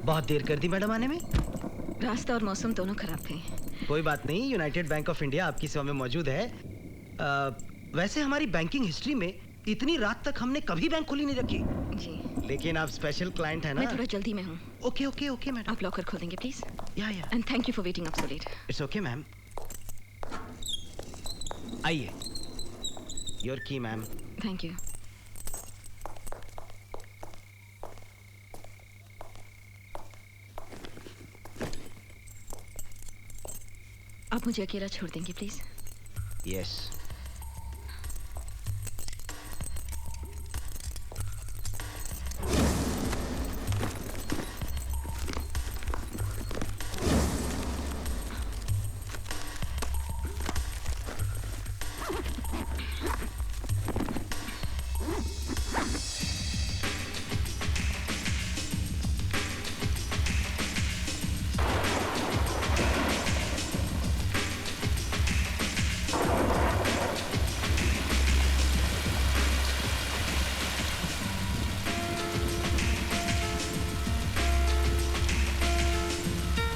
बहुत देर कर दी मैडम आने में। रास्ता और मौसम दोनों खराब थे। कोई बात नहीं, यूनाइटेड बैंक ऑफ इंडिया आपकी सेवा में मौजूद है। वैसे हमारी बैंकिंग हिस्ट्री में इतनी रात तक हमने कभी बैंक खुली नहीं रखी जी। लेकिन आप स्पेशल क्लाइंट है ना। मैं थोड़ा जल्दी में हूँ। Okay okay okay madam. आप लॉकर खोलेंगे प्लीज। या and thank you for waiting up so let. It's okay ma'am. आइए। योर की मैम। Thank you. आप मुझे अकेला छोड़ देंगे प्लीज। यस।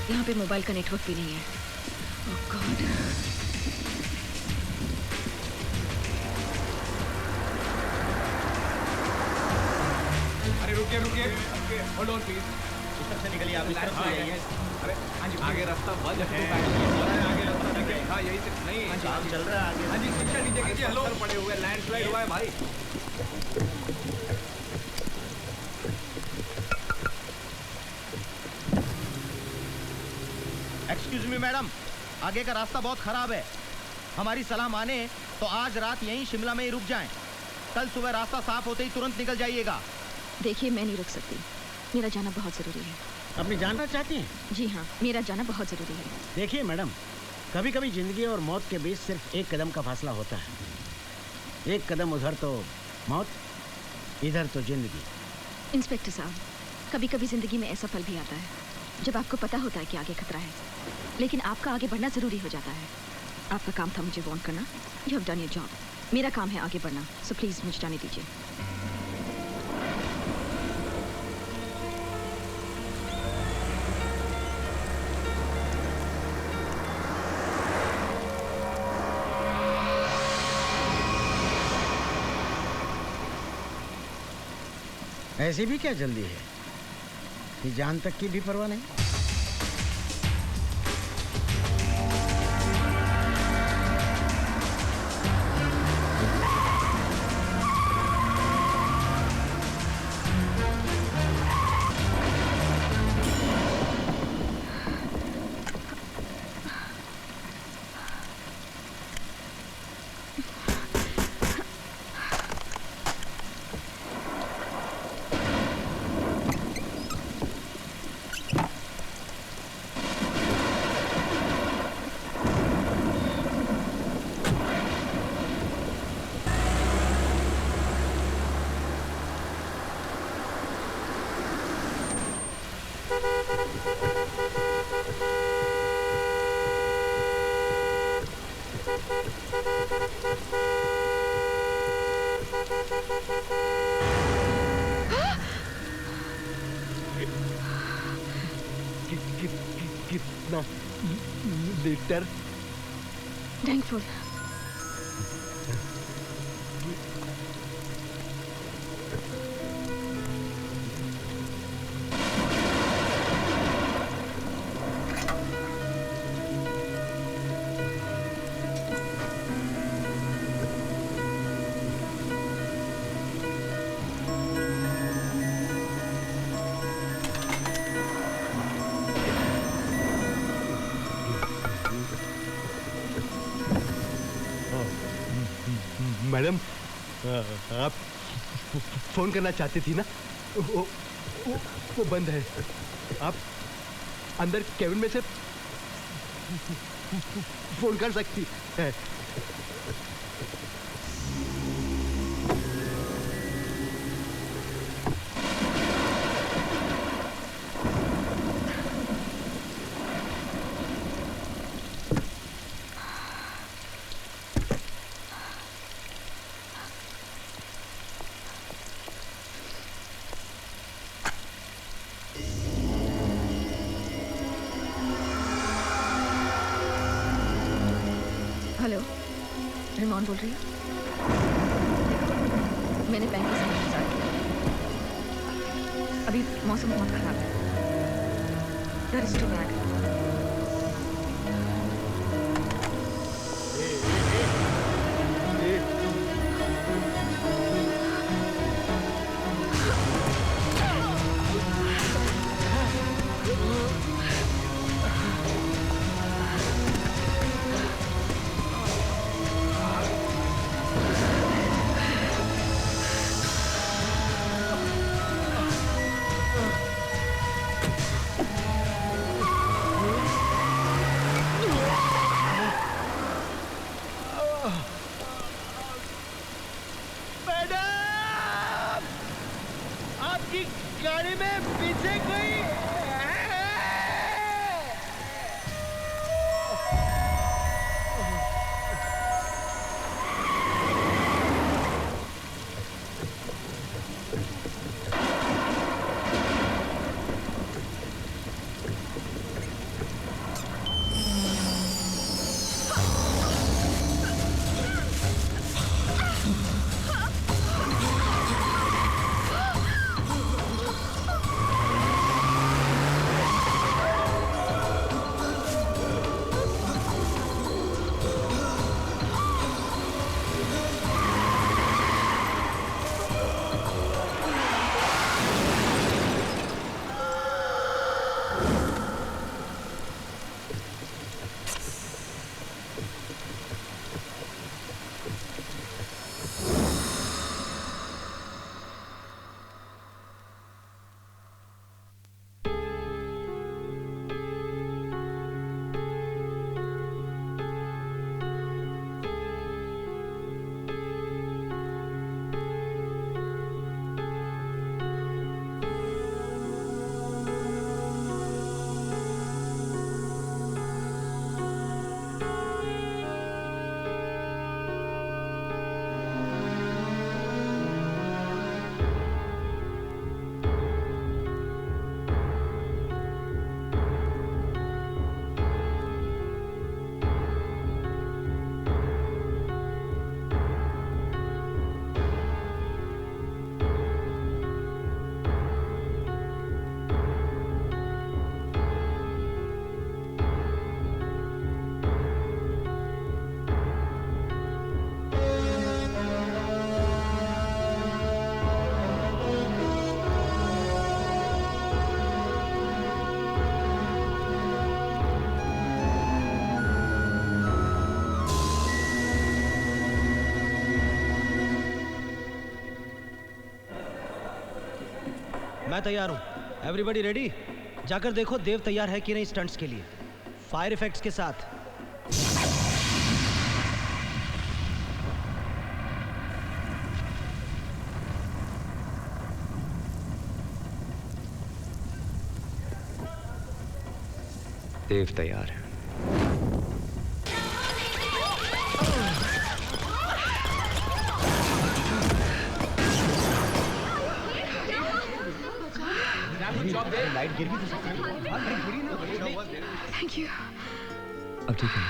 यहाँ पे मोबाइल का नेटवर्क भी नहीं है। ओह गॉड। अरे रुकिए रुकिए, होल्ड ऑन प्लीज। इस तरफ से निकलिए आप, इस तरफ से जाइए। अरे हाँ जी, आगे रास्ता बंद है। आगे रास्ता देखिए। हाँ यही से नहीं। काम चल रहा है आगे। हाँ जी, शिक्षा नीचे कीजिए। हेलो, पड़े हुए लैंडस्लाइड हुआ है भाई। एक्सक्यूज मी मैडम, आगे का रास्ता बहुत खराब है। हमारी सलाह माने तो आज रात यहीं शिमला में ही रुक जाएं। कल सुबह रास्ता साफ होते ही तुरंत निकल जाइएगा। देखिए मैं नहीं रुक सकती, मेरा जाना बहुत ज़रूरी है। अपनी जानना चाहती हैं? जी हाँ, मेरा जाना बहुत ज़रूरी है। देखिए मैडम, कभी कभी जिंदगी और मौत के बीच सिर्फ एक कदम का फासला होता है। एक कदम उधर तो मौत, इधर तो जिंदगी। इंस्पेक्टर साहब, कभी कभी ज़िंदगी में ऐसा पल भी आता है जब आपको पता होता है कि आगे खतरा है, लेकिन आपका आगे बढ़ना ज़रूरी हो जाता है। आपका काम था मुझे वार्न करना। You have done your job. मेरा काम है आगे बढ़ना, सो प्लीज़ मुझे जाने दीजिए। ऐसी भी क्या जल्दी है कि जान तक की भी परवाह नहीं। कितना लीटर? थैंकफुल। मैडम, आप फोन करना चाहती थी ना? वो बंद है। आप अंदर केबिन में से फोन कर सकती है। हेलो, रिमोन बोल रही हूँ। मैंने बैंक का सामान स्टार्ट किया। अभी मौसम बहुत खराब है। That is too bad. गाड़ी में पीछे कोई मैं तैयार हूँ। Everybody ready? जाकर देखो देव तैयार है कि नहीं स्टंट्स के लिए, फायर इफेक्ट्स के साथ। देव तैयार है। लाइट गिर भी तो सकती है। Thank you. अब ठीक है।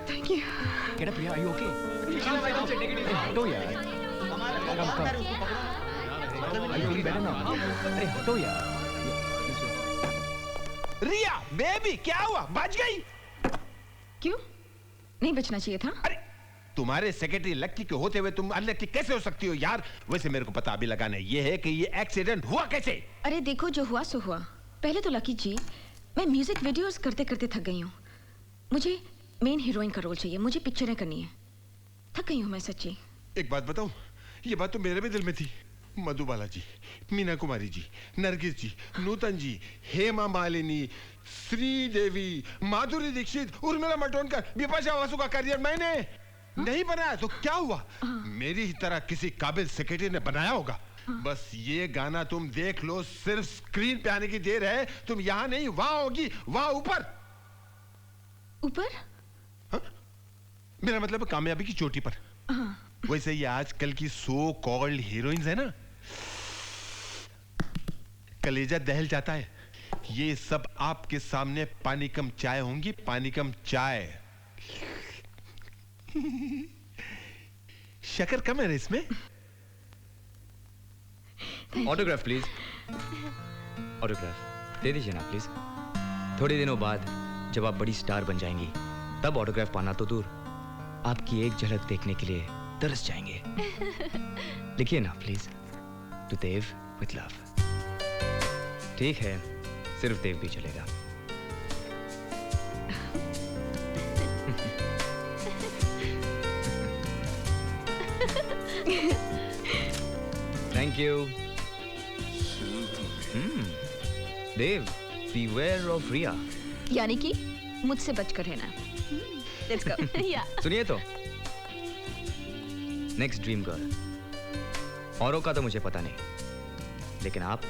Thank you. Get up, Priya. Are you okay? हटो यार। Are you feeling better now? अरे हटो यार। रिया, बेबी, क्या हुआ? बच गई? क्यों? नहीं बचना चाहिए था? अरे तुम्हारे सेक्रेटरी लक्की के होते हुए तुम अनलक्की कैसे हो सकती हो यार? वैसे मेरे को पता अभी लगाना ये है कि ये एक्सीडेंट हुआ कैसे? अरे देखो, जो हुआ सो हुआ। पहले तो लकी जी, मैं म्यूजिक वीडियोस करते करते थक गई हूँ। मुझे मेन हीरोइन का रोल चाहिए, मुझे पिक्चरें करनी है। थक गई हूँ मैं सच्ची। एक बात बताऊं, ये बात तो मेरे भी दिल में थी। मधुबाला जी, मीना कुमारी जी, नरगिस जी, नूतन जी, हेमा मालिनी, श्रीदेवी, माधुरी दीक्षित, उर्मिला मातोंडकर, बिपाशा बासु का करियर मैंने नहीं बनाया तो क्या हुआ? मेरी ही तरह किसी काबिल सेक्रेटरी ने बनाया होगा। बस ये गाना तुम देख लो, सिर्फ स्क्रीन पे आने की देर है। तुम यहाँ नहीं, वहां होगी, वहां ऊपर। ऊपर? मेरा मतलब कामयाबी की चोटी पर। वैसे ये आजकल की सो कॉल्ड हीरोइंस है ना, कलेजा दहल जाता है। ये सब आपके सामने पानी कम चाय होंगी, पानी कम चाय। शक्कर कम है ना इसमें? Autograph please. ऑटोग्राफ दे दीजिए ना प्लीज। थोड़े दिनों बाद जब आप बड़ी स्टार बन जाएंगी तब ऑटोग्राफ पाना तो दूर, आपकी एक झलक देखने के लिए तरस जाएंगे। लिखिए ना please, to Dev with love. ठीक है, सिर्फ देव भी चलेगा। Thank you. Dev, beware of Riya. यानी कि मुझसे बचकर रहना। Let's go. Yeah. सुनिए तो, नेक्स्ट ड्रीम गर्ल। औरों का तो मुझे पता नहीं, लेकिन आप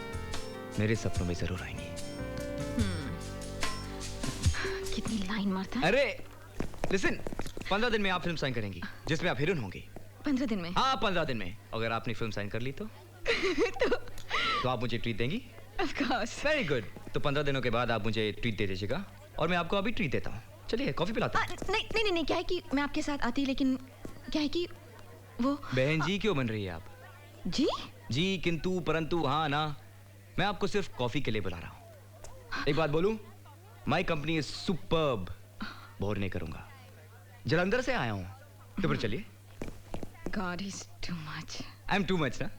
मेरे सपनों में जरूर आएंगी। कितनी लाइन मारता है। अरे लिसन, 15 दिन में आप फिल्म साइन करेंगी जिसमें आप हीरोइन होंगी। 15 दिन में? हाँ 15 दिन में। अगर आपने फिल्म साइन कर ली तो तो आप मुझे ट्रीट देंगी? Of course. Very good. तो 15 दिनों के बाद आप मुझे ट्रीट दे दीजिएगा और मैं आपको अभी ट्रीट देता हूँ। चलिए कॉफी पिलाता हूँ। नहीं, क्या है कि मैं आपके साथ आती, लेकिन क्या है कि वो बहन जी क्यों बन रही है आप? जी जी किंतु परंतु हाँ ना, मैं आपको सिर्फ कॉफी के लिए बुला रहा हूँ। एक बात बोलूं, my company is superb. Bore नहीं करूंगा। जलंधर से आया हूँ, तो फिर चलिए। God is too much. I am too much ना।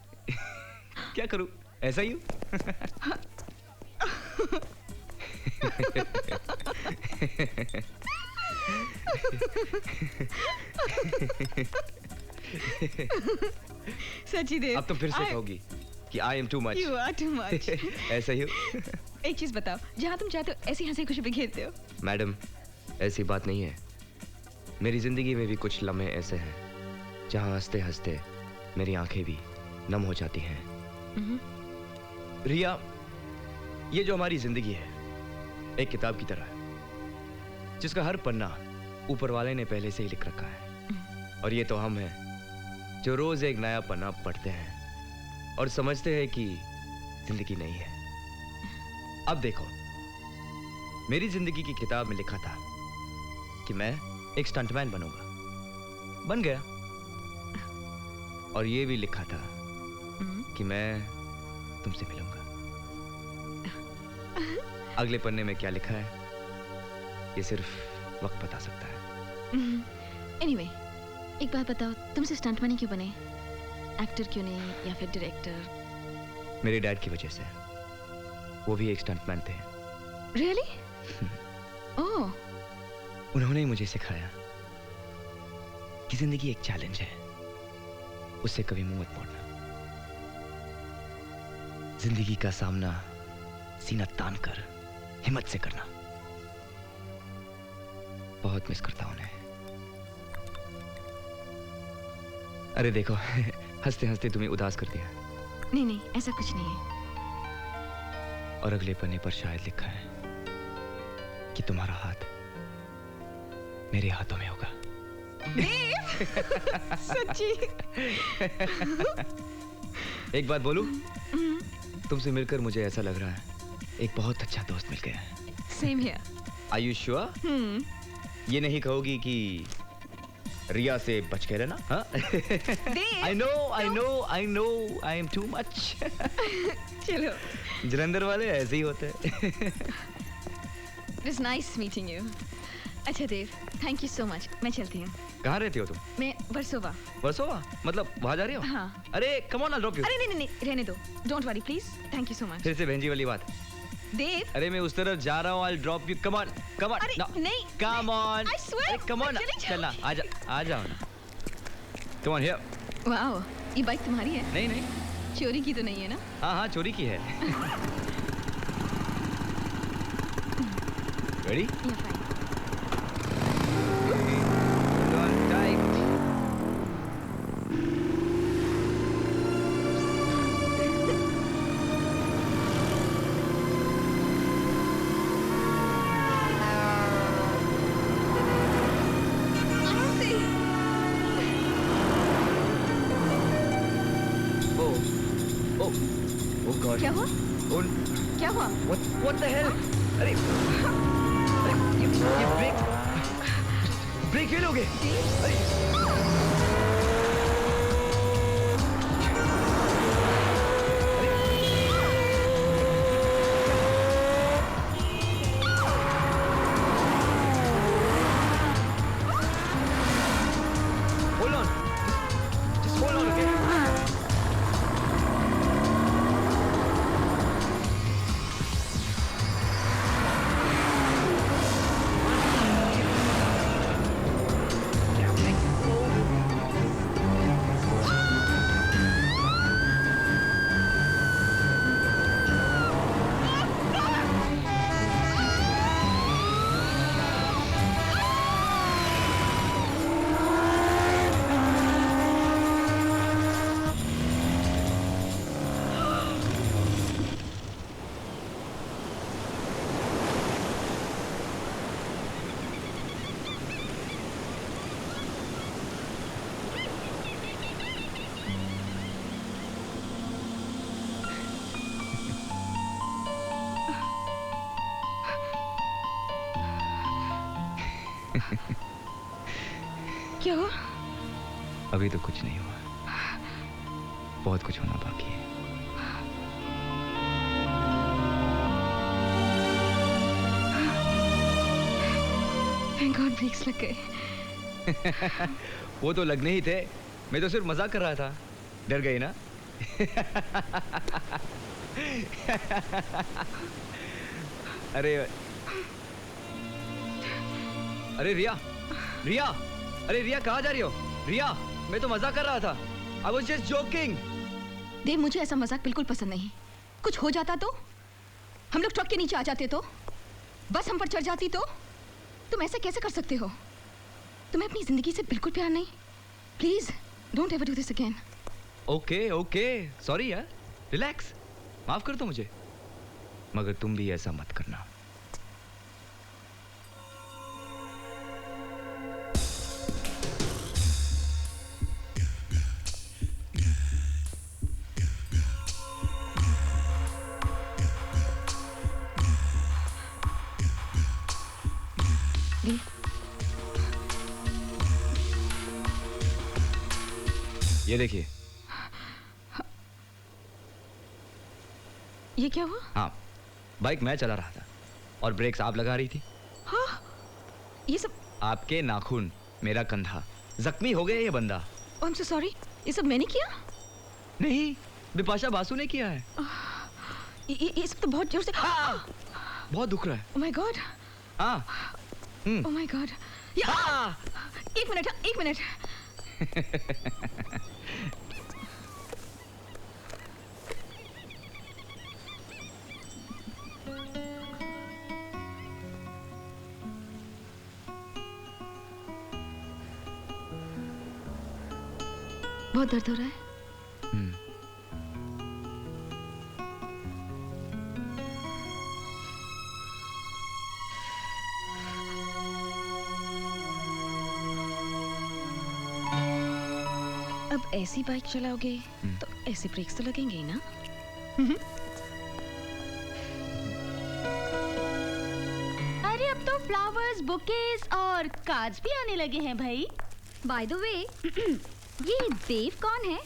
क्या करूं, ऐसा ही हूँ। सच्ची देव, अब तो फिर से कहोगी कि I am too much. You are too much. ऐसा ही हूँ। एक चीज बताओ, जहाँ तुम चाहते हो ऐसी हंसी खुशी बिखेरते हो। मैडम, ऐसी बात नहीं है। मेरी जिंदगी में भी कुछ लम्हे ऐसे हैं जहाँ हंसते हंसते मेरी आंखें भी नम हो जाती हैं। रिया, ये जो हमारी जिंदगी है एक किताब की तरह है जिसका हर पन्ना ऊपर वाले ने पहले से ही लिख रखा है, और ये तो हम हैं जो रोज एक नया पन्ना पढ़ते हैं और समझते हैं कि जिंदगी नहीं है। अब देखो, मेरी जिंदगी की किताब में लिखा था कि मैं एक स्टंटमैन बनूंगा, बन गया। और ये भी लिखा था कि मैं तुमसे मिलूंगा। अगले पन्ने में क्या लिखा है ये सिर्फ वक्त बता सकता है। Anyway, एक बात बताओ, तुमसे स्टंटमैन क्यों बने? एक्टर क्यों नहीं, या फिर डायरेक्टर? मेरे डैड की वजह से। वो भी एक स्टंटमैन थे। Really? ओह, उन्होंने ही मुझे सिखाया कि जिंदगी एक चैलेंज है, उससे कभी मुंह मत मोड़ना। जिंदगी का सामना सीना तान कर हिम्मत से करना। बहुत मिस करता हूं उन्हें। अरे देखो, हंसते हंसते तुम्हें उदास कर दिया। नहीं, ऐसा कुछ नहीं है। और अगले पन्ने पर शायद लिखा है कि तुम्हारा हाथ मेरे हाथों में होगा। सच्ची? एक बात बोलूं, तुमसे मिलकर मुझे ऐसा लग रहा है एक बहुत अच्छा दोस्त मिल गया है। Same here. Are you sure? ये नहीं कहोगी कि रिया से बच के रहना? हाँ? I know, I am too much. चलो। जलंधर वाले ऐसे ही होते हैं। It was nice meeting you. अच्छा देव, थैंक यू सो मच। मैं चलती हूँ। कहाँ रहती हो तुम? मैं वर्सोवा। वर्सोवा? मतलब वहाँ जा रही हो? हाँ। अरे come on, I'll drop you. अरे नहीं, रहने दो। Don't worry, please. Thank you so much. फिर से बहन जी वाली बात। देव। अरे मैं उस तरफ जा रहा हूँ। I'll drop you. Come on. अरे No. नहीं। Come on. I swear. अरे come on. चलना, आ जाओ ना। Come on here. वाओ, ये बाइक तुम्हारी है? नहीं, चोरी की तो नहीं है ना? हाँ, चोरी की है। Ready? Yeah, fine. Hold on tight. Oh God. क्या हुआ? क्या हुआ? What the hell? अरे ये ब्रेक फेल हो गए। Hold on. Just hold on, okay? क्या हुआ? अभी तो कुछ नहीं हुआ, बहुत कुछ होना बाकी है। Thank God ब्रेक्स लग गए। वो तो लगने ही थे, मैं तो सिर्फ मजाक कर रहा था। डर गई ना? अरे अरे रिया, रिया, अरे रिया कहाँ जा रही हो? रिया, मैं तो मजाक कर रहा था। I was just joking. देव, मुझे ऐसा मजाक बिल्कुल पसंद नहीं। कुछ हो जाता तो? हम लोग ट्रक के नीचे आ जाते तो? बस हम पर चढ़ जाती तो? तुम ऐसे कैसे कर सकते हो? तुम्हें अपनी जिंदगी से बिल्कुल प्यार नहीं? Please don't ever do this again. Okay okay, sorry यार, रिलैक्स, माफ कर दो मुझे, मगर तुम भी ऐसा मत करना। ये देखिए। ये क्या हुआ? हाँ, बाइक मैं चला रहा था और ब्रेक्स आप लगा रही थी। हाँ, ये सब आपके नाखून, मेरा कंधा, जख्मी हो गया ये बंदा। Oh, I'm so sorry, ये सब मैंने किया? नहीं, बिपाशा बासु ने किया है। ये सब तो बहुत जोर से। हाँ, बहुत दुख रहा है। Oh my God. हाँ। Oh my God. हाँ। एक मिनट, एक मिनट। बहुत दर्द हो रहा है? अब ऐसी बाइक चलाओगे तो ऐसे ब्रेक्स तो लगेंगे ही ना? अरे अब तो फ्लावर्स, बुकेज और कार्ड्स भी आने लगे हैं भाई। बाय द वे, ये देव कौन है?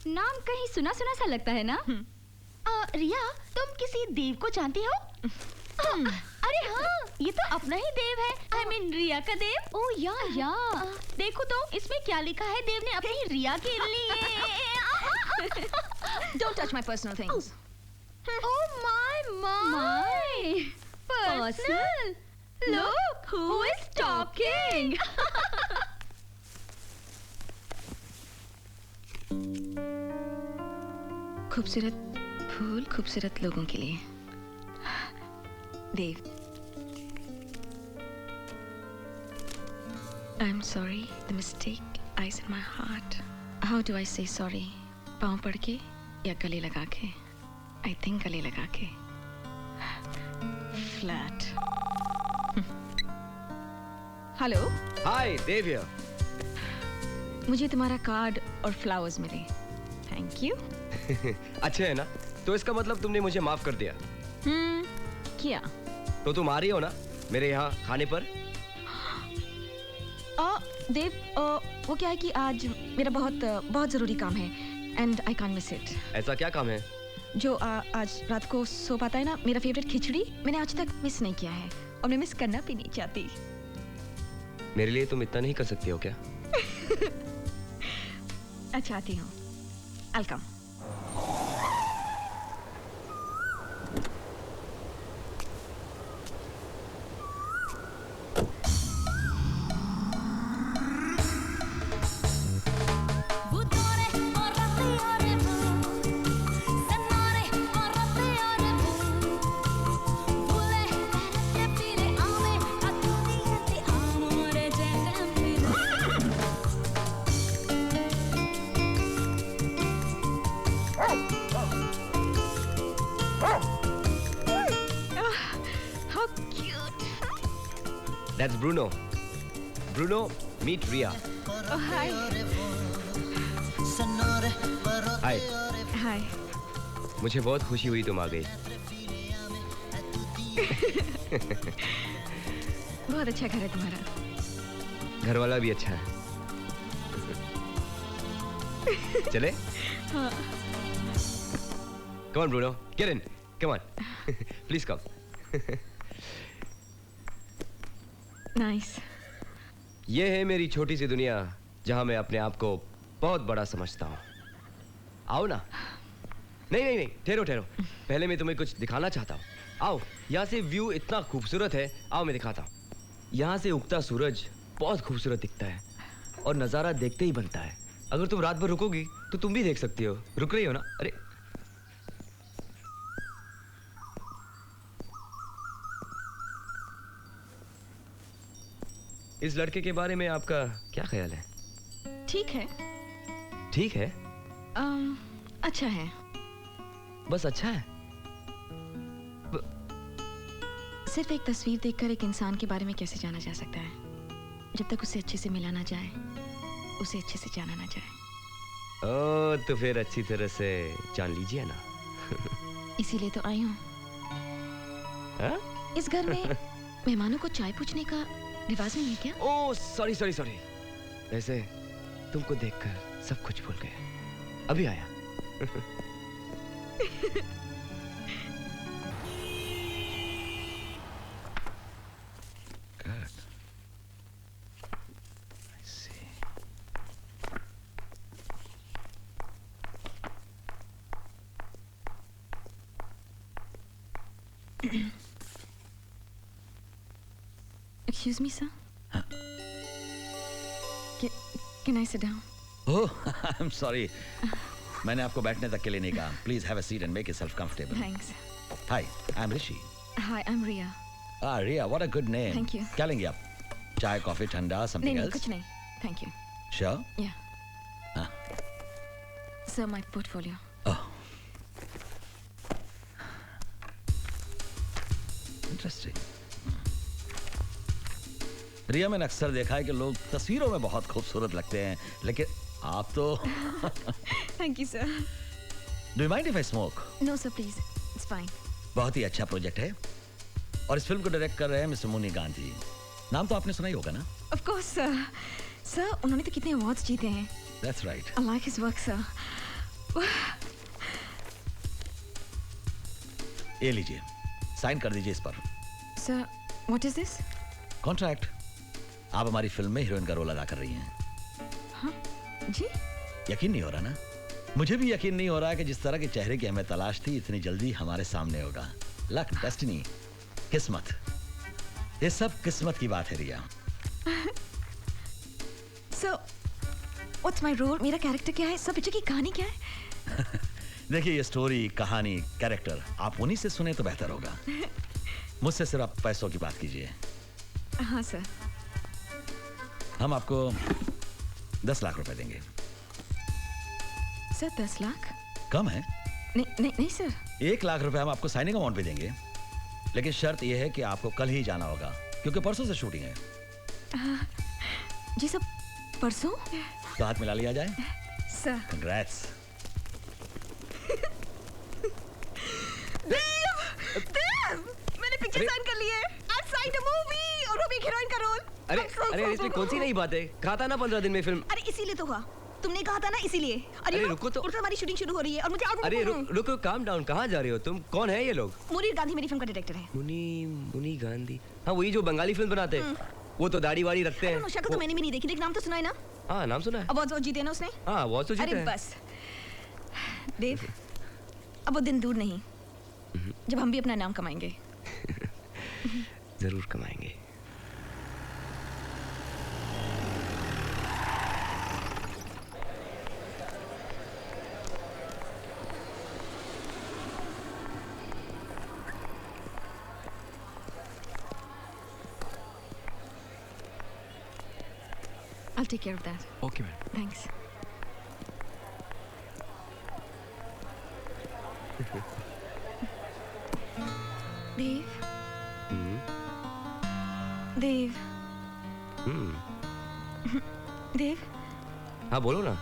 नाम कहीं सुना सुना सा लगता है ना? रिया, तुम किसी देव को जानती हो? अरे हाँ, ये तो अपना ही देव है। I mean रिया का देव। ओह या। देखो तो इसमें क्या लिखा है देव ने अपनी रिया के लिए। Don't touch my personal things. Oh my Personal? Look who is talking. खूबसूरत फूल खूबसूरत लोगों के लिए। देव, I'm sorry, the mistake lies in my heart. How do I say sorry? पाँव पड़ के या गले लगा के? I think गले लगा के। Flat. Hello. Hi, Dev here. मुझे तुम्हारा कार्ड और फ्लावर्स मिले। Thank you. अच्छे है ना? तो इसका मतलब तुमने मुझे माफ कर दिया। किया। तो तुम आ रही हो ना मेरे यहाँ खाने पर? देव, वो क्या है कि आज मेरा बहुत ज़रूरी काम है and I can't miss it. ऐसा क्या काम है? जो आज रात को सो पाता है ना, मेरा फेवरेट खिचड़ी मैंने आज तक मिस नहीं किया है और मैं मिस करना भी नहीं चाहती। मेरे लिए तुम इतना नहीं कर सकती हो क्या? अच्छा, आती हूँ। I'll come. That's Bruno. Bruno, meet Ria. Oh, hi. Hi. Hi. मुझे बहुत खुशी हुई तुम आ गई। बहुत अच्छा घर है तुम्हारा। घर वाला भी अच्छा है। चले? हाँ। Come on, Bruno. Get in. Come on. Please come. Nice. ये है मेरी छोटी सी दुनिया जहां मैं अपने आप को बहुत बड़ा समझता हूँ। आओ ना। नहीं, ठहरो। पहले मैं तुम्हें कुछ दिखाना चाहता हूँ। आओ, यहाँ से व्यू इतना खूबसूरत है। आओ मैं दिखाता हूँ। यहाँ से उगता सूरज बहुत खूबसूरत दिखता है और नज़ारा देखते ही बनता है। अगर तुम रात भर रुकोगी तो तुम भी देख सकती हो। रुक रही हो ना? अरे इस लड़के के बारे में आपका क्या ख्याल है? ठीक है। ठीक है? अच्छा है। बस अच्छा है? सिर्फ एक तस्वीर देखकर एक इंसान के बारे में कैसे जाना जा सकता है? जब तक उसे अच्छे से मिला ना जाए, उसे अच्छे से जाना ना जाए। ओह, तो फिर अच्छी तरह से जान लीजिए ना। इसीलिए तो आई हूँ। हाँ? इस घर में मेहमानों को चाय पूछने का रिवाज नहीं है क्या? ओह, सॉरी। वैसे तुमको देखकर सब कुछ भूल गए। अभी आया। Excuse me, sir. Can I sit down? Oh, I'm sorry. मैंने आपको बैठने तक के लिए नहीं कहा. Please have a seat and make yourself comfortable. Thanks. Hi, I'm Rishi. Hi, I'm Ria. Ah, Ria, what a good name. Thank you. क्या लेंगे आप? चाय, कॉफी, ठंडा, something नहीं, else? कुछ नहीं. Thank you. Sure? Yeah. Sir, my portfolio. Oh. Interesting. रिया, मैंने अक्सर देखा है कि लोग तस्वीरों में बहुत खूबसूरत लगते हैं, लेकिन आप तो Thank you, sir. Do you mind if I smoke? No, sir, please. It's fine. बहुत ही अच्छा प्रोजेक्ट है और इस फिल्म को डायरेक्ट कर रहे हैं मिस्टर मुनी गांधी। नाम तो आपने सुना ही होगा ना? Of course, sir. Sir, उन्होंने तो कितने अवार्ड्स जीते हैं। That's right. I like his work, sir. ये लीजिए, साइन कर दीजिए इस पर। Sir, what is this? Contract. आप हमारी फिल्म में हीरोइन का रोल अदा कर रही हैं। हाँ, जी? यकीन नहीं हो रहा ना? मुझे भी यकीन नहीं हो रहा कि जिस तरह के चेहरे की हमें तलाश थी इतनी जल्दी हमारे सामने होगा। लक, डेस्टिनी, किस्मत, ये सब किस्मत की बात है रिया। So, what's my role? मेरा कैरेक्टर क्या है? सब पिक्चर की कहानी क्या है? देखिए, ये स्टोरी, कहानी, कैरेक्टर आप उन्हीं से सुने तो बेहतर होगा। मुझसे सिर्फ आप पैसों की बात कीजिए। हाँ सर। हम आपको 10 लाख रुपए देंगे। सर 10 लाख? कम है? नहीं सर। 1 लाख रुपए हम आपको साइनिंग अमाउंट पे देंगे, लेकिन शर्त यह है कि आपको कल ही जाना होगा क्योंकि परसों से शूटिंग है। जी सर, परसों? तो हाथ मिला लिया जाए। सर। Congrats. अरे इसमें कौन सी नई बात है? कहा था ना 15 दिन में फिल्म। अरे इसीलिए तो हुआ, तुमने कहा था ना इसीलिए। अरे रुको तो, हमारी शूटिंग शुरू हो रही है और मुझे अरे रुको, काम डाउन। कहाँ जा रहे हो तुम? कौन है ये लोग? मुनीर गांधी मेरी फिल्म का डायरेक्टर है। मुनी गांधी? हाँ वही जो बंगाली फिल्म बनाते हैं। वो तो दाढ़ी वाड़ी रखते हैं। शक्ल तो मैंने भी नहीं देखी, लेकिन नाम तो सुना है ना? हाँ नाम सुना है। अवार्ड जीते ना उसने। हाँ अवार्ड तो जीते हैं। अरे बस देव, अब वो दिन दूर नहीं जब हम भी अपना नाम कमाएंगे। जरूर कमाएंगे। I'll take care of that. Okay, man. Thanks. Dave. Dave. Dave. हाँ बोलो ना।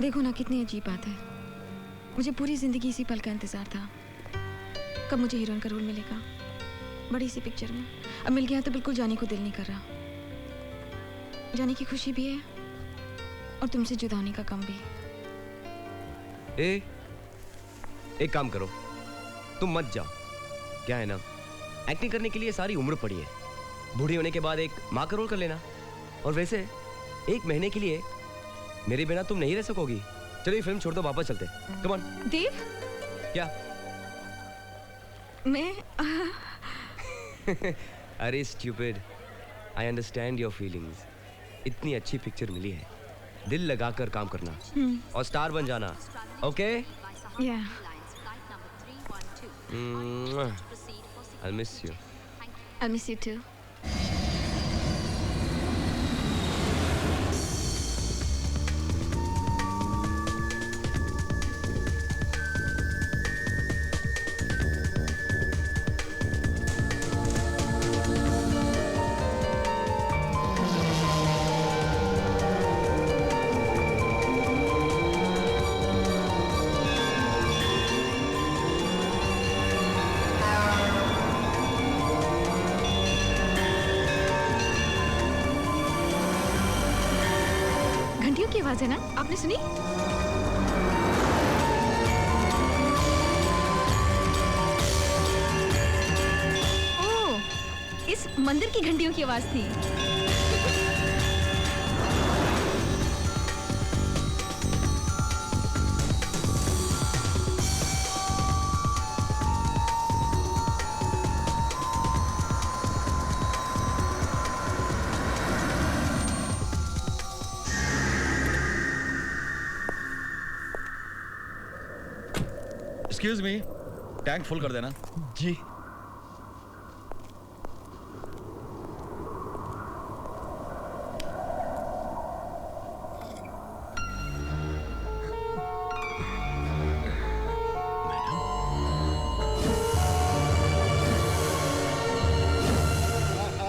देखो ना कितनी अजीब बात है, मुझे पूरी जिंदगी इसी पल का इंतजार था, कब मुझे हीरोइन का रोल मिलेगा बड़ी सी पिक्चर में। अब मिल गया तो बिल्कुल जाने को दिल नहीं कर रहा। जाने की खुशी भी है और तुमसे जुदा होने का गम भी। एक काम करो, तुम मत जाओ। क्या है ना, एक्टिंग करने के लिए सारी उम्र पड़ी है। बूढ़ी होने के बाद एक माँ का रोल कर लेना। और वैसे 1 महीने के लिए मेरे बिना तुम नहीं रह सकोगी। चलिए फिल्म छोड़ दो, वापस चलते। Come on. देव। क्या? मैं अरे stupid, I understand your feelings. इतनी अच्छी पिक्चर मिली है, दिल लगाकर काम करना और स्टार बन जाना। ओके? या। I'll miss you. I'll miss you too. आवाज है ना, आपने सुनी? ओह, इस मंदिर की घंटियों की आवाज थी। एक्सक्यूज मी, टैंक फुल कर देना। जी।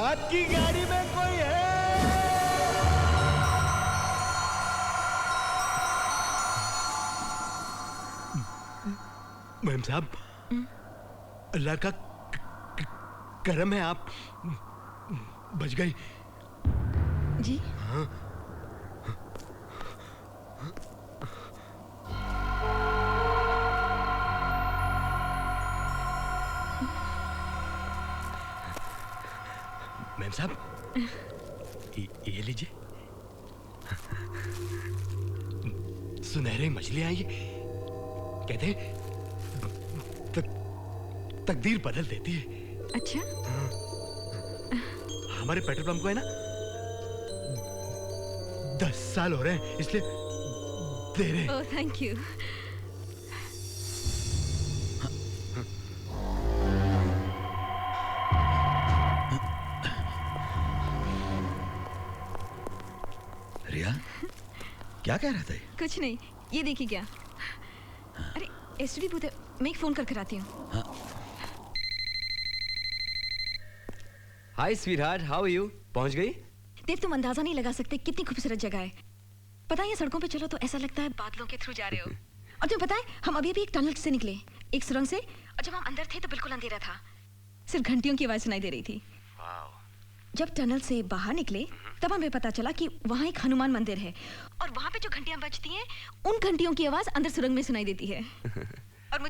आपकी गाड़ी में कोई है? मैम साहब, अल्लाह का करम है, आप बच गई। जी? हाँ। मैम साहब, ये लीजिए। सुनहरी मछली आई, कहते हैं तकदीर बदल देती है। अच्छा? हमारे पेट्रोल पंप को है ना 10 साल हो रहे हैं, इसलिए दे रहे। ओह, थैंक यू। रिया, क्या कह रहा था? कुछ नहीं, ये देखिए क्या। अरे एसटीडी बूथ है, मैं एक फोन करके आती हूँ। हाँ। हाय स्वीटहार्ट, हाउ आर यू? पहुंच गई? देव, तुम अंदाजा नहीं लगा सकते कितनी खूबसूरत जगह है। पता है, ये सड़कों पे चलो तो ऐसा लगता है बादलों के थ्रू जा रहे हो। और तुम्हें पता है, हम अभी भी एक टनल से निकले, एक सुरंग से, और जब हम अंदर थे तो बिल्कुल अंधेरा था, सिर्फ घंटियों की आवाज सुनाई दे रही थी। वाओ, जब टनल से बाहर निकले तब हमें पता चला कि वहाँ एक हनुमान मंदिर है और वहाँ पे जो घंटियाँ बजती हैं उन घंटियों की आवाज अंदर सुरंग में सुनाई देती है। और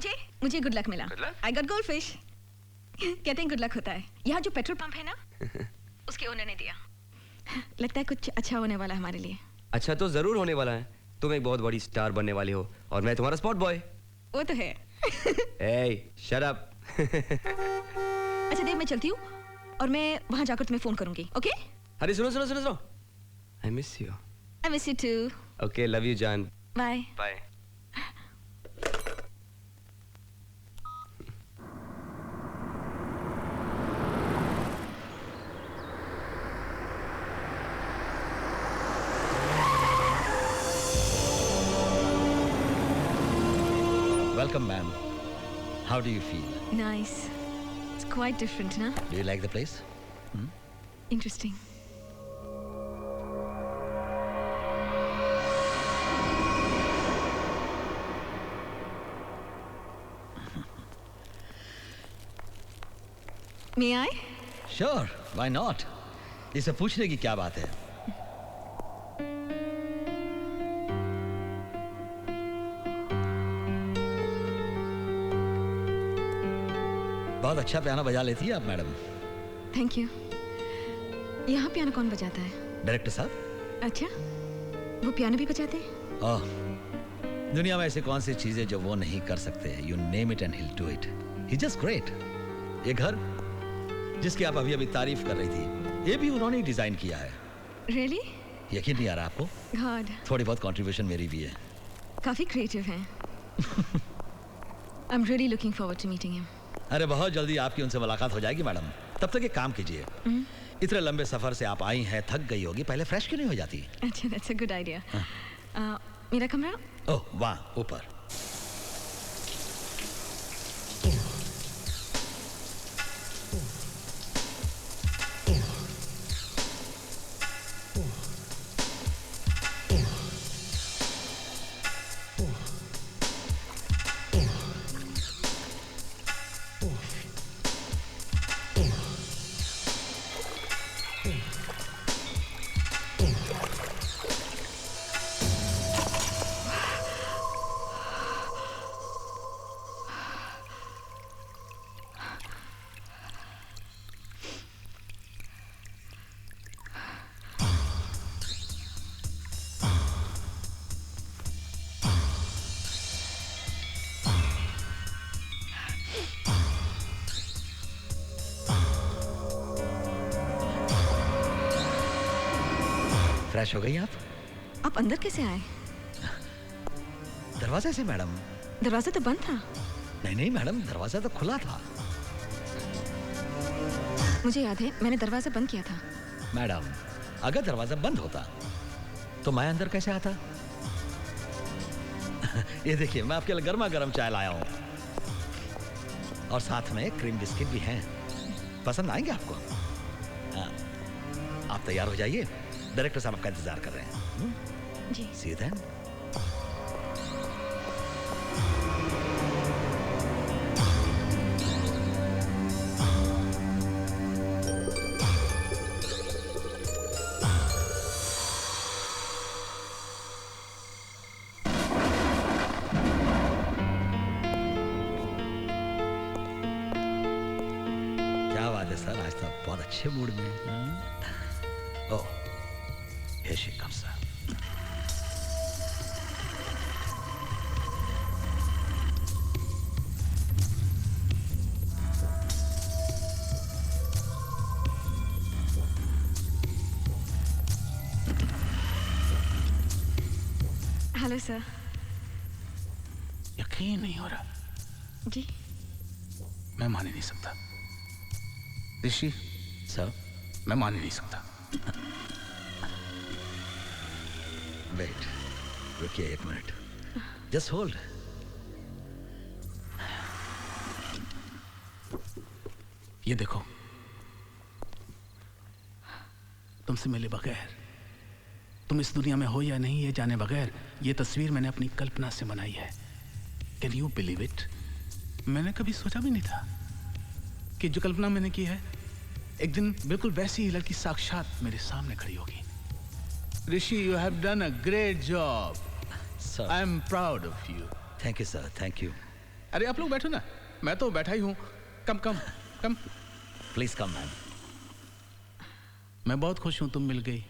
मुझे गुड लक मिला। I got gold fish. कहते हैं गुड लक होता है। यहाँ जो पेट्रोल पंप है ना उसके ओनर ने दिया। लगता है कुछ अच्छा होने वाला है हमारे लिए। अच्छा तो जरूर होने वाला है। तुम एक बहुत बड़ी स्टार बनने वाली हो और मैं तुम्हारा स्पॉट बॉय। वो तो है। ए, शट अप। अच्छा देव, मैं चलती हूँ और मैं वहाँ जाकर तुम्हें फोन करूंगी। ओके? अरे सुनो। I miss you. I miss you too. Okay, love you, Jan. Bye. Bye. Welcome, ma'am. How do you feel? Nice. It's quite different, na? Do you like the place? Interesting. May I? Sure, why not? इसे पूछने की क्या बात है? बहुत अच्छा piano बजा लेती है आप मैडम। Thank you. यहाँ पियानो कौन बजाता है? डायरेक्टर साहब। अच्छा, वो पियानो भी बजाते हैं? ओह, दुनिया में ऐसे कौन सी चीजें जो वो नहीं कर सकते? You name it and he'll do it. He's just great. ये घर जिसकी आप अभी तारीफ कर रही थी, ये भी उन्होंने ही डिजाइन किया है। Really? यकीन नहीं आ रहा आपको? God. थोड़ी बहुत कंट्रीब्यूशन मेरी भी है। काफी क्रिएटिव हैं। I'm really looking forward to meeting him. अरे बहुत जल्दी आपकी उनसे मुलाकात हो जाएगी मैडम। तब तक एक काम कीजिए, इतने लंबे सफर से आप आई हैं, थक गई होगी, पहले फ्रेश क्यों नहीं हो जाती? अच्छा, that's a good idea. मेरा कमरा? ओह, वहाँ ऊपर। फ्रेश हो गई आप? आप अंदर कैसे आए? दरवाजे से मैडम। दरवाजा तो बंद था। नहीं मैडम, दरवाजा तो खुला था। मुझे याद है मैंने दरवाजा बंद किया था। मैडम, अगर दरवाजा बंद होता तो मैं अंदर कैसे आता? ये देखिए, मैं आपके लिए गर्मा गर्म चाय लाया हूँ और साथ में क्रीम बिस्किट भी हैं। पसंद आएंगे आपको? आप तैयार हो जाइए, डायरेक्टर साहब आपका इंतजार कर रहे हैं। जी। See you then. क्या बात है सर, आज तो बहुत अच्छे मूड में हैं। ओह, here she comes, sir. Hello sir. यकीन नहीं हो रहा। जी। मैं मान ही नहीं सकता। ऋषि सर, मैं मान ही नहीं सकता। वेट, रुकिए एक मिनट, जस्ट होल्ड। ये देखो, तुमसे मिले बगैर, तुम इस दुनिया में हो या नहीं ये जाने बगैर, ये तस्वीर मैंने अपनी कल्पना से बनाई है। Can you believe it? मैंने कभी सोचा भी नहीं था कि जो कल्पना मैंने की है एक दिन बिल्कुल वैसी ही लड़की साक्षात मेरे सामने खड़ी होगी। Rishi, you have done a great job. I am proud of you. Thank you sir, thank you. अरे आप लोग बैठो ना, मैं तो बैठा ही हूँ। Come come come. Please come ma'am. मैं बहुत खुश हूँ तुम मिल गई।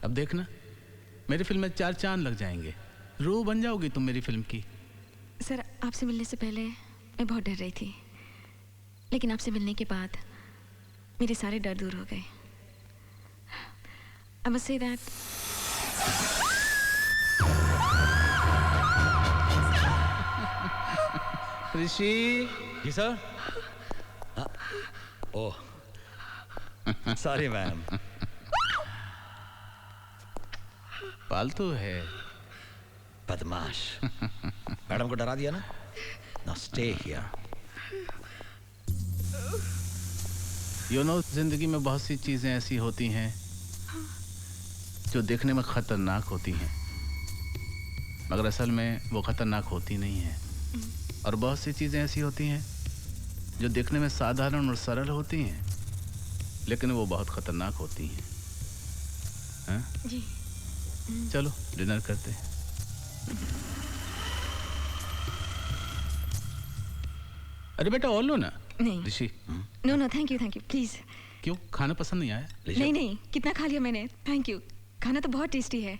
अब देखना, मेरी फिल्म में 4 चांद लग जाएंगे। रूह बन जाओगी तुम मेरी फिल्म की। सर, आपसे मिलने से पहले मैं बहुत डर रही थी, लेकिन आपसे मिलने के बाद मेरे सारे डर दूर हो गए। I must say that Rishi. जी सर। Oh sorry ma'am. पालतू है। बदमाश। मैडम को डरा दिया ना। Now stay here. You know, जिंदगी में बहुत सी चीजें ऐसी होती हैं जो देखने में खतरनाक होती हैं, मगर असल में वो खतरनाक होती नहीं हैं। और बहुत सी चीजें ऐसी होती हैं जो देखने में साधारण और सरल होती हैं, लेकिन वो बहुत खतरनाक होती हैं। हाँ? जी। चलो डिनर करते हैं। अरे बेटा और लो ना। नहीं Rishi. No no, thank you please. क्यों, खाना पसंद नहीं आया? नहीं नहीं, कितना खा लिया मैंने, थैंक यू। खाना तो बहुत टेस्टी है।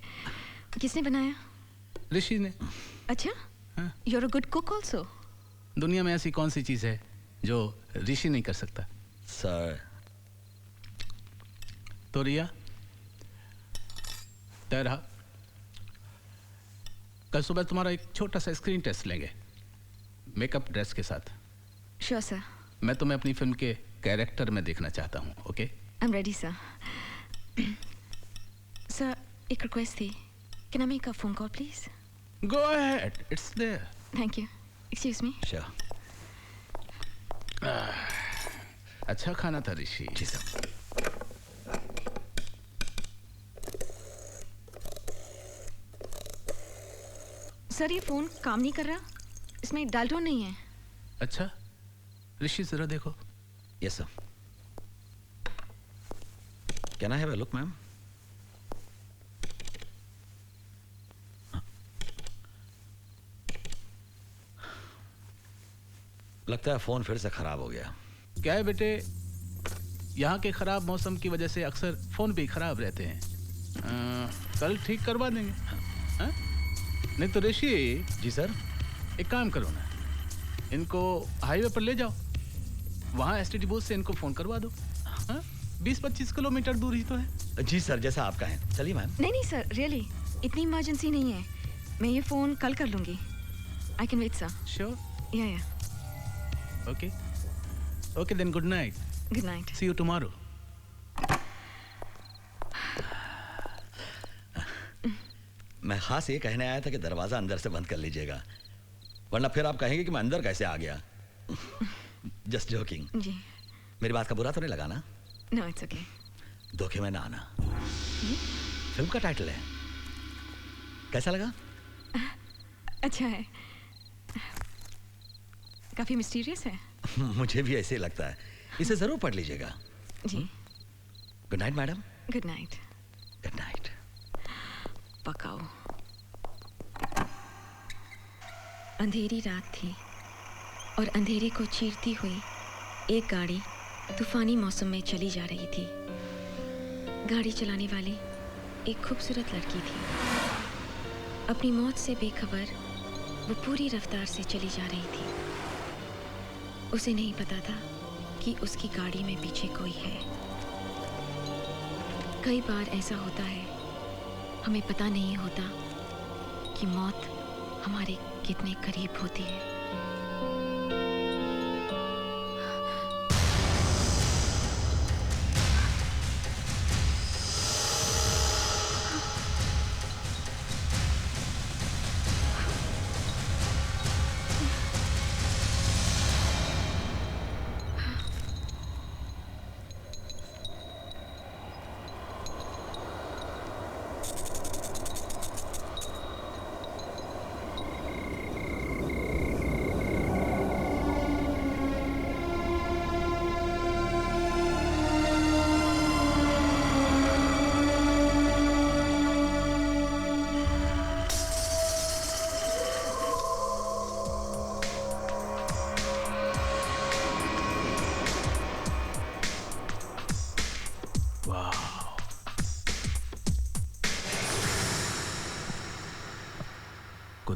किसने बनाया? ऋषि ने। अच्छा, you are a good cook also. दुनिया में ऐसी कौन सी चीज है जो ऋषि नहीं कर सकता? सर। तो रिया, तय रहा। कल सुबह तुम्हारा एक छोटा सा स्क्रीन टेस्ट लेंगे, मेकअप ड्रेस के साथ। Sure sir. मैं तुम्हें अपनी फिल्म के कैरेक्टर में देखना चाहता हूँ। Okay? I am ready sir. Sir, एक रिक्वेस्ट थी। Can I make a phone call please? Go ahead, it's there. Thank you. Excuse me. Sure. अच्छा खाना था ऋषि। जी सर। सर, ये फोन काम नहीं कर रहा, इसमें डायल टोन नहीं है। अच्छा ऋषि, जरा देखो। Yes sir. Can I have a look ma'am? लगता है फोन फिर से खराब हो गया। क्या है बेटे, यहाँ के खराब मौसम की वजह से अक्सर फोन भी खराब रहते हैं। कल ठीक करवा देंगे। हाँ? नहीं तो ऋषि। जी सर। एक काम करो ना, इनको हाईवे पर ले जाओ, वहाँ एसटीडी बूथ से इनको फोन करवा दो। 20-25 किलोमीटर दूर ही तो है। जी सर, जैसा आप कहें। चलिए मैम। नहीं नहीं सर, रियली इतनी इमरजेंसी नहीं है। मैं ये फोन कल कर लूंगी। I can wait sir. Sure? Yeah okay okay then, good night. Good night. See you tomorrow. मैं खास ये कहने आया था कि दरवाजा अंदर से बंद कर लीजिएगा, वरना फिर आप कहेंगे कि मैं अंदर कैसे आ गया। Just joking. जी। मेरी बात का बुरा तो नहीं लगा ना? No, it's okay. धोखे में ना आना। फिल्म का टाइटल है, कैसा लगा? अच्छा है, काफी मिस्टीरियस है। मुझे भी ऐसे ही लगता है, इसे जरूर पढ़ लीजिएगा। जी। Good night madam. Good night. Good night. पकाओ। अंधेरी रात थी और अंधेरे को चीरती हुई एक गाड़ी तूफानी मौसम में चली जा रही थी। गाड़ी चलाने वाली एक खूबसूरत लड़की थी। अपनी मौत से बेखबर वो पूरी रफ्तार से चली जा रही थी। उसे नहीं पता था कि उसकी गाड़ी में पीछे कोई है। कई बार ऐसा होता है, हमें पता नहीं होता कि मौत हमारे कितने करीब होती है।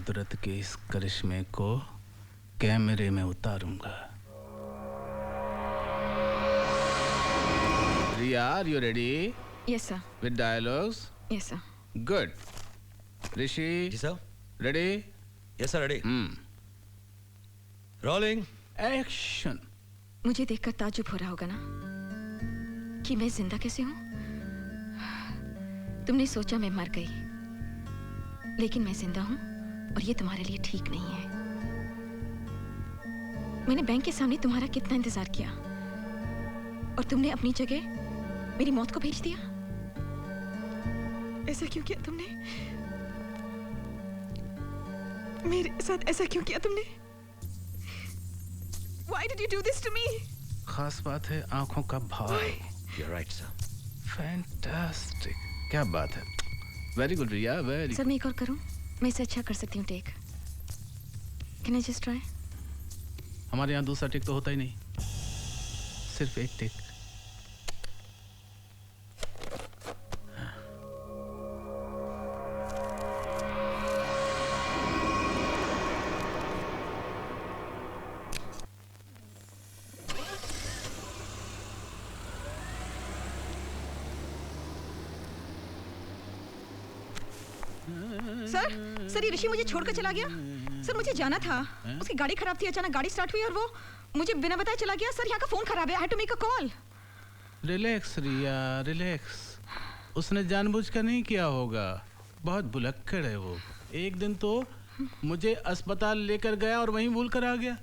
कुदरत के इस करिश्मे को कैमरे में उतारूंगा। Riya, are you ready? Yes sir. With dialogues? Yes sir. Good. Rishi? जी sir. Ready? Yes sir, ready. Rolling action. मुझे देखकर ताज्जुब हो रहा होगा ना कि मैं जिंदा कैसे हूं। तुमने सोचा मैं मर गई, लेकिन मैं जिंदा हूं और ये तुम्हारे लिए ठीक नहीं है। मैंने बैंक के सामने तुम्हारा कितना इंतजार किया और तुमने अपनी जगह मेरी मौत को भेज दिया। ऐसा क्यों किया तुमने? मेरे साथ ऐसा क्यों किया तुमने? Why did you do this to me? खास बात है आंखों का भाव। You're right, sir. फैंटास्टिक, क्या बात है। वेरी गुड रिया, वेरी। सर मैं एक और करूं? मैं इसे अच्छा कर सकती हूँ take. Can I just try? हमारे यहाँ दूसरा टेक तो होता ही नहीं, सिर्फ एक टेक। सर ये ऋषि मुझे छोड़कर चला गया। सर मुझे जाना था, उसकी गाड़ी खराब थी, अचानक गाड़ी स्टार्ट हुई और वो मुझे बिना बताए चला गया। सर यहाँ का फोन खराब है, I had to make a call। Relax Riya, relax. उसने जानबूझकर नहीं किया होगा, बहुत भुलक्कड़ है वो। एक दिन तो मुझे अस्पताल लेकर गया और वहीं भूल कर आ गया।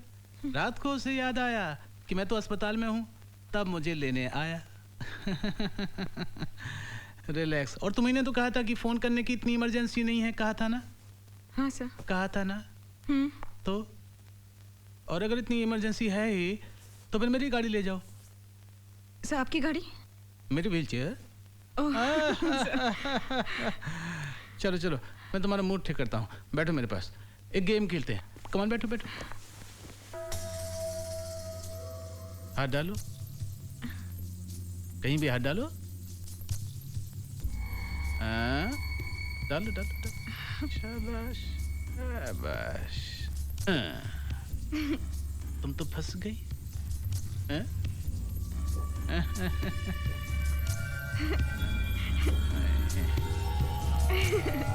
रात को उसे याद आया कि मैं तो अस्पताल में हूँ, तब मुझे लेने आया। रिलैक्स। और तुम्हें तो कहा था कि फोन करने की इतनी इमरजेंसी नहीं है, कहा था ना? हाँ सर। कहा था ना? तो और अगर इतनी इमरजेंसी है ही तो फिर मेरी गाड़ी ले जाओ। सर आपकी गाड़ी? मेरी व्हीलचेयर। चलो चलो, मैं तुम्हारा मूड ठीक करता हूँ। बैठो मेरे पास, एक गेम खेलते हैं। कमान, बैठो बैठो। हाथ डालो, कहीं भी हाथ डालो। डालो डालो डालो। शाबाश शाबाश। तुम तो फंस गई।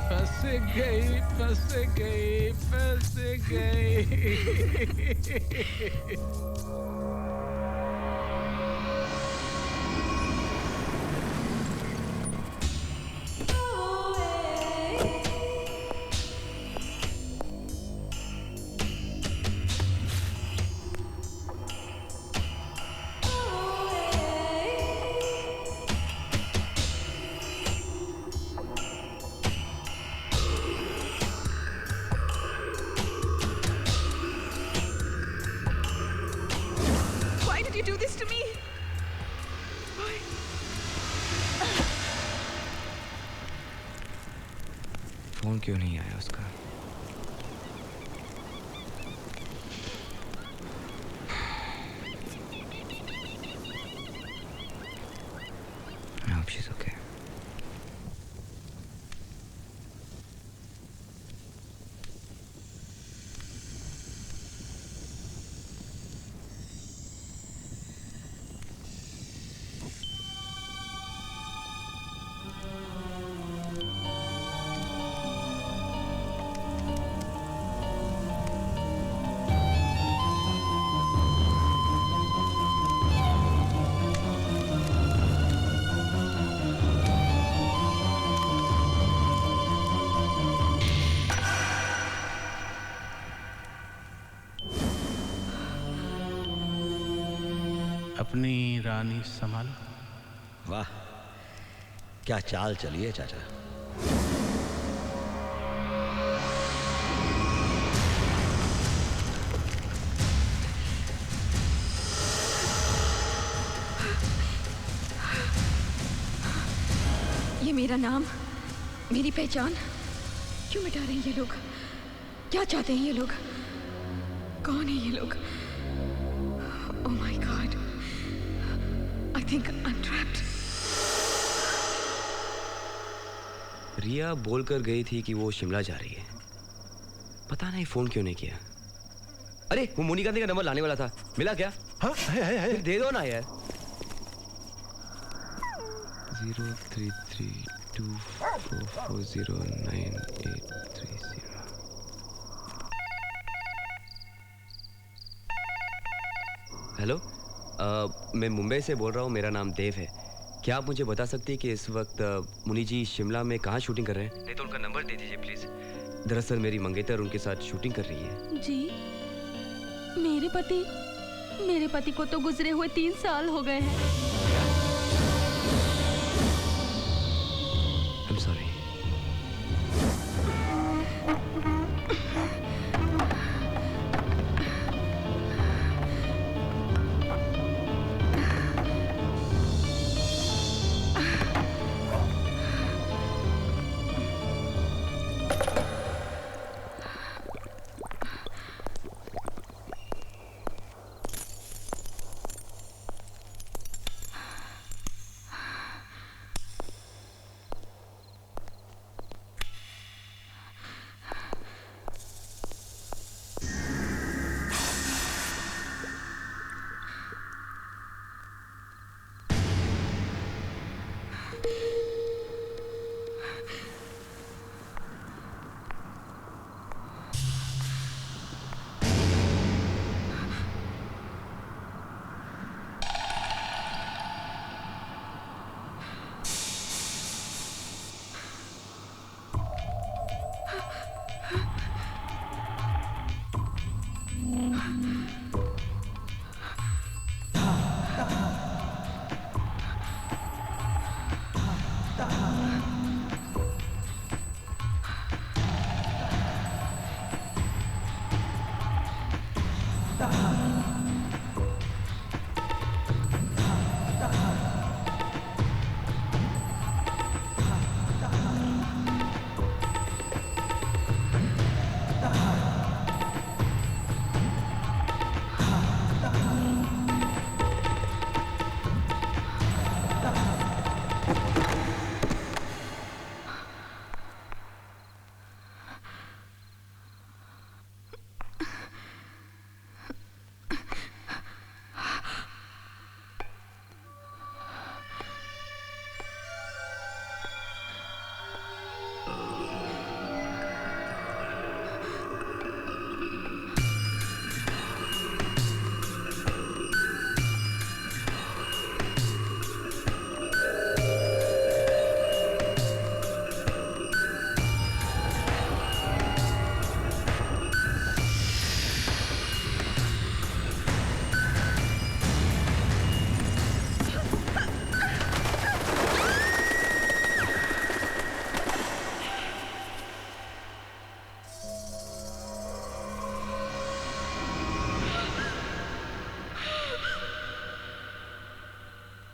फंस गई फंस गई फंस गई। फोन क्यों नहीं आया उसका? I hope she's okay. अपनी रानी संभालो। वाह, क्या चाल चली है चाचा। ये मेरा नाम, मेरी पहचान क्यों मिटा रहे हैं ये लोग? क्या चाहते हैं ये लोग? कौन है ये लोग? Oh my God, I think I'm trapped. रिया बोलकर गई थी कि वो शिमला जा रही है, पता नहीं फोन क्यों नहीं किया। अरे वो मुनी गांधी का नंबर लाने वाला था, मिला क्या? हाँ है। फिर दे दो ना यार। 033244098830। हेलो, मैं मुंबई से बोल रहा हूँ, मेरा नाम देव है। क्या आप मुझे बता सकते हैं कि इस वक्त मुनि जी शिमला में कहाँ शूटिंग कर रहे हैं? नहीं तो उनका नंबर दे दीजिए प्लीज। दरअसल मेरी मंगेतर उनके साथ शूटिंग कर रही है। जी, मेरे पति को तो गुजरे हुए 3 साल हो गए हैं। I'm sorry.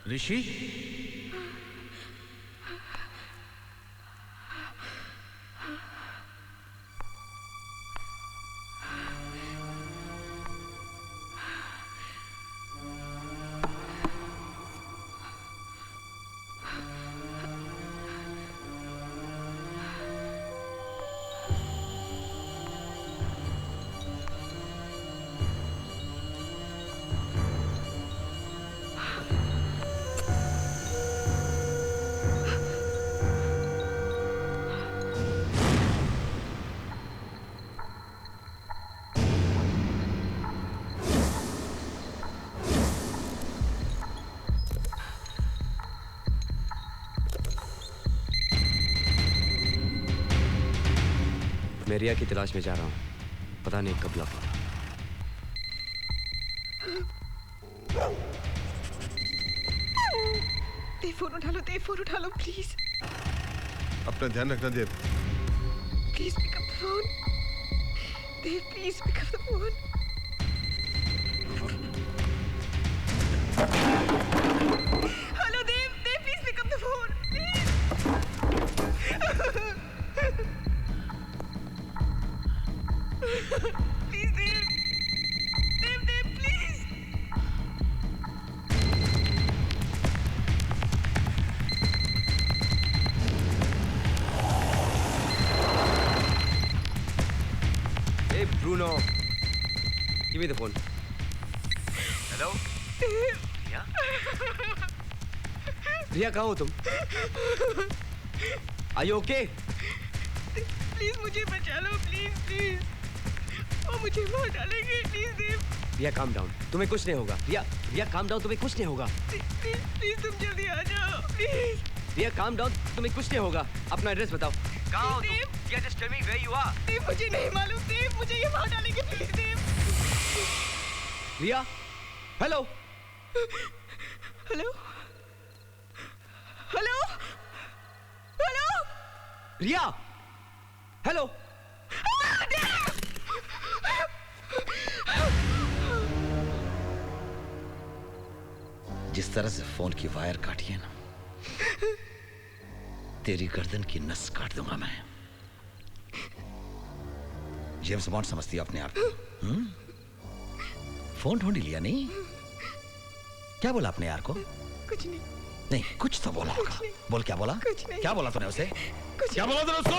ऋषि, मैं रिया की तलाश में जा रहा हूँ, पता नहीं कब लौटूंगा। फोन उठा लो प्लीज। अपना ध्यान रखना Dev. Please pick up the phone. Dev please pick up the phone. Hello Dev, please pick up the phone please. Dev please. Me the phone. Hello Riya? Riya कहाँ हो तुम? Are you okay? प्लीज मुझे बचा लो, प्लीज प्लीज। वो मुझे मार डालेंगे, please Dev. Riya calm down, तुम्हें कुछ नहीं होगा। रिया काम डाउन, तुम्हें कुछ नहीं होगा। प्लीज प्लीज तुम जल्दी आ जाओ, प्लीज। रिया काम डाउन, तुम्हें कुछ नहीं होगा। अपना एड्रेस बताओ। कहाँ हो तुम? Riya just tell me where you are. Dev मुझे नहीं मालूम, देव मुझे ये मार डालेंगे, please Dev. Riya hello hello hello hello Riya hello. जिस तरह से फोन की वायर काटी है ना, तेरी गर्दन की नस काट दूंगा मैं। जेम्स बॉन्ड समझती है अपने आप को। फोन ढूंढ लिया नहीं? क्या बोला अपने यार को? कुछ नहीं। नहीं, कुछ तो बोला होगा। बोल, क्या बोला? कुछ नहीं। क्या बोला तूने उसे? क्या बोला तूने उसको?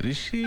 ऋषि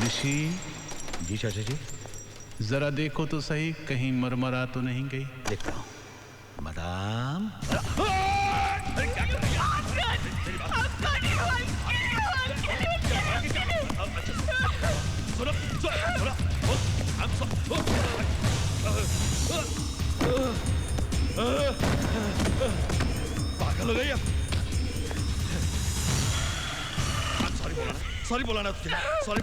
ऋषि जी चाचा जी। जरा देखो तो सही, कहीं मरमरा तो नहीं गई? देखता हूँ। मदाम पागल हो गई अब। सॉरी बोला ना तुझे। सॉरी।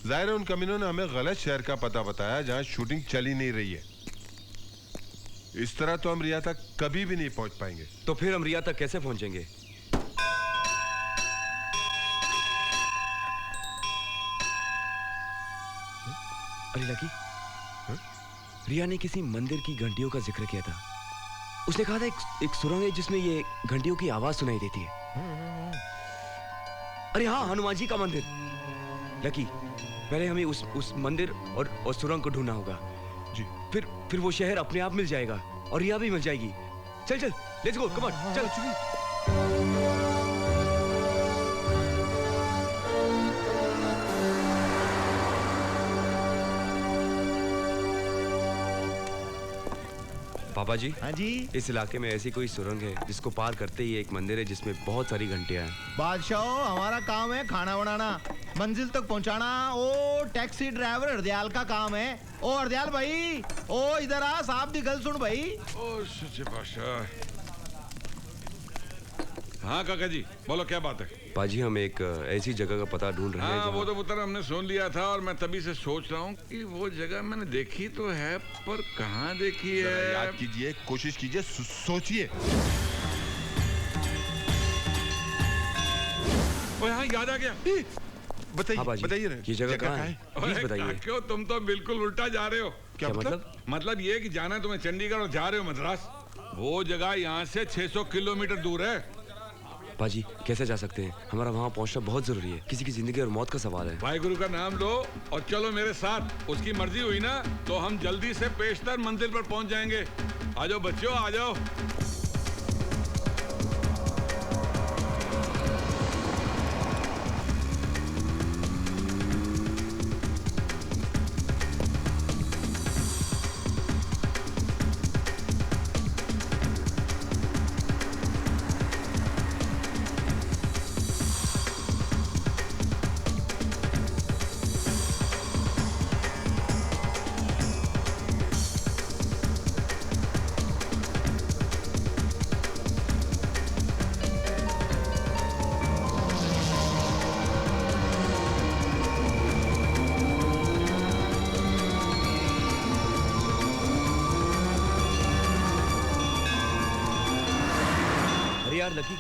जाहिर है उन कमीनों ने हमें गलत शहर का पता बताया जहां शूटिंग चली नहीं रही है। इस तरह तो हम रिया तक कभी भी नहीं पहुंच पाएंगे। तो फिर हम रिया तक कैसे पहुंचेंगे? अरे लकी, रिया ने किसी मंदिर की घंटियों का जिक्र किया था। उसने कहा था एक सुरंग है जिसमें ये घंटियों की आवाज सुनाई देती है। अरे हाँ, हनुमान जी का मंदिर। लकी, पहले हमें उस मंदिर और सुरंग को ढूंढना होगा जी। फिर वो शहर अपने आप मिल जाएगा और रिया भी मिल जाएगी। चल चल, लेट्स गो, कम ऑन, चल। पापा जी। हाँ जी। इस इलाके में ऐसी कोई सुरंग है जिसको पार करते ही एक मंदिर है जिसमें बहुत सारी घंटियां हैं। बादशाह, हमारा काम है खाना बनाना, मंजिल तक पहुंचाना। ओ टैक्सी ड्राइवर हरदयाल का काम है। ओ हरदयाल भाई, ओ इधर आ, साहब दी गल सुन भाई। ओ सच्चे बादशाह। हाँ काका जी, बोलो क्या बात है? पाजी, हम एक ऐसी जगह का पता ढूंढ रहे हैं। हाँ, वो तो पुत्र हमने सुन लिया था और मैं तभी से सोच रहा हूँ कि वो जगह मैंने देखी तो है, पर कहाँ देखी है? याद कीजिए, कोशिश कीजिए, सोचिए। ओ हाँ, याद आ गया। बताइए, बताइए ना, ये जगह कहाँ है? प्लीज बताइए। क्यों, तुम तो बिल्कुल उल्टा जा रहे हो। क्या मतलब? मतलब ये कि जाना तुम्हें चंडीगढ़ और जा रहे हो मद्रास। वो जगह यहाँ से 600 किलोमीटर दूर है। पाजी, कैसे जा सकते हैं? हमारा वहाँ पहुँचना बहुत जरूरी है। किसी की जिंदगी और मौत का सवाल है। भाई गुरु का नाम लो और चलो मेरे साथ। उसकी मर्जी हुई ना तो हम जल्दी से पेशतर मंजिल पर पहुँच जाएंगे। आ जाओ बच्चों, आ जाओ। लकी,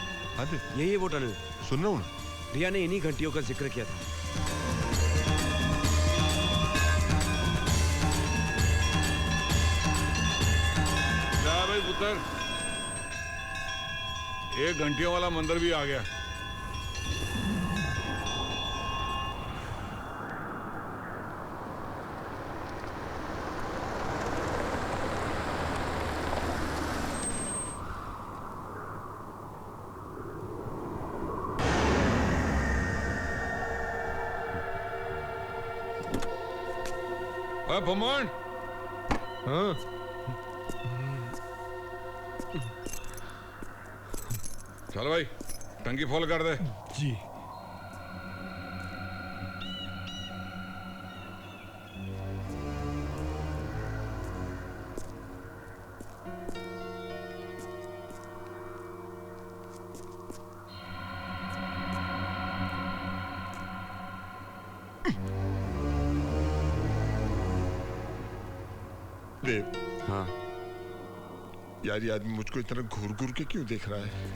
यही है वो टनल। सुन रहा हूँ। रिया ने इन्हीं घंटियों का जिक्र किया था। जा भाई पुत्र, एक घंटियों वाला मंदिर भी आ गया। भमोन। हाँ। चलो भाई, टंकी फुल कर दे। जी। देव। हाँ यार, ये आदमी मुझको इतना घूर घूर के क्यों देख रहा है?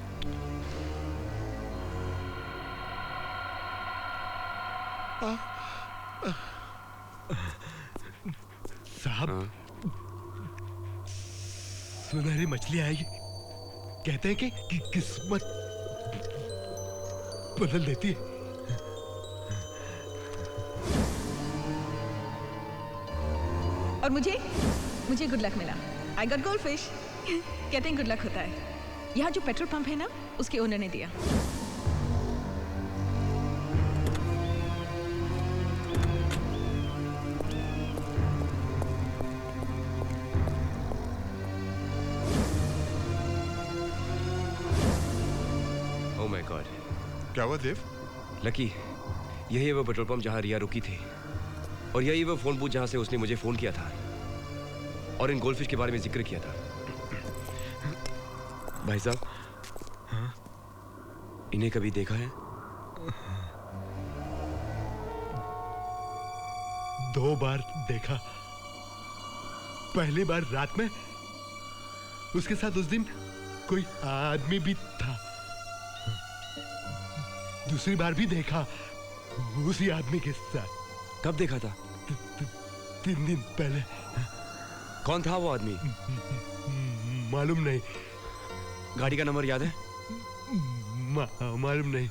साहब, सुनहरी मछली आएगी। कहते हैं कि किस्मत बदल देती है। और मुझे गुड लक मिला। I got gold fish. कहते हैं गुड लक होता है। यहाँ जो पेट्रोल पंप है ना, उसके ओनर ने दिया। Oh my God. क्या हुआ देव? लकी, यही है वो पेट्रोल पंप जहाँ रिया रुकी थी, और यही वो फोन बूथ जहाँ से उसने मुझे फोन किया था और इन गोल्डफिश के बारे में जिक्र किया था। भाई साहब, हाँ? इन्हें कभी देखा है? 2 बार देखा। पहली बार रात में उसके साथ उस दिन कोई आदमी भी था। दूसरी बार भी देखा उसी आदमी के साथ। कब देखा था? 3 दिन पहले। कौन था वो आदमी? मालूम नहीं। गाड़ी का नंबर याद है? मालूम नहीं।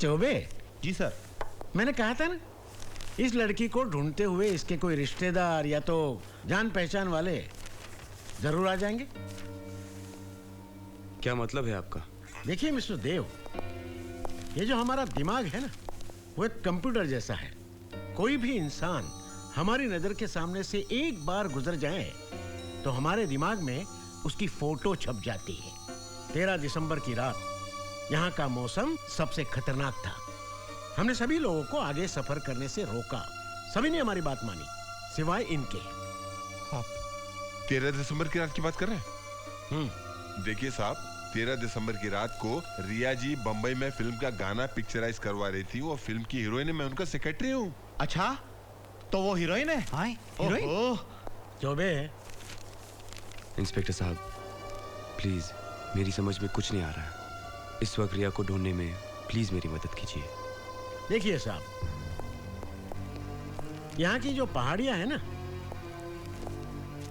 चौबे जी सर। मैंने कहा था ना, इस लड़की को ढूंढते हुए इसके कोई रिश्तेदार या तो जान पहचान वाले जरूर आ जाएंगे। क्या मतलब है आपका? देखिए मिस्टर देव, ये जो हमारा दिमाग है ना, वो एक कंप्यूटर जैसा है। कोई भी इंसान हमारी नजर के सामने से एक बार गुजर जाए तो हमारे दिमाग में उसकी फोटो छप जाती है। 13 दिसंबर की रात यहाँ का मौसम सबसे खतरनाक था। हमने सभी लोगों को आगे सफर करने से रोका। सभी ने हमारी बात मानी, सिवाय इनके। आप 13 दिसंबर की रात की बात कर रहे हैं? देखिए साहब, 13 दिसंबर की रात को रिया जी बंबई में फिल्म का गाना पिक्चराइज करवा रही थी। वो फिल्म की हीरोइन है, मैं उनका सेक्रेटरी हूँ। अच्छा, तो वो हीरोइन है? हाँ, हीरोइन। चौबे। इंस्पेक्टर साहब, प्लीज, मेरी समझ में कुछ नहीं आ रहा है। इस वक्त रिया को ढूंढने में प्लीज मेरी मदद कीजिए। देखिए साहब, यहाँ की जो पहाड़ियां हैं ना,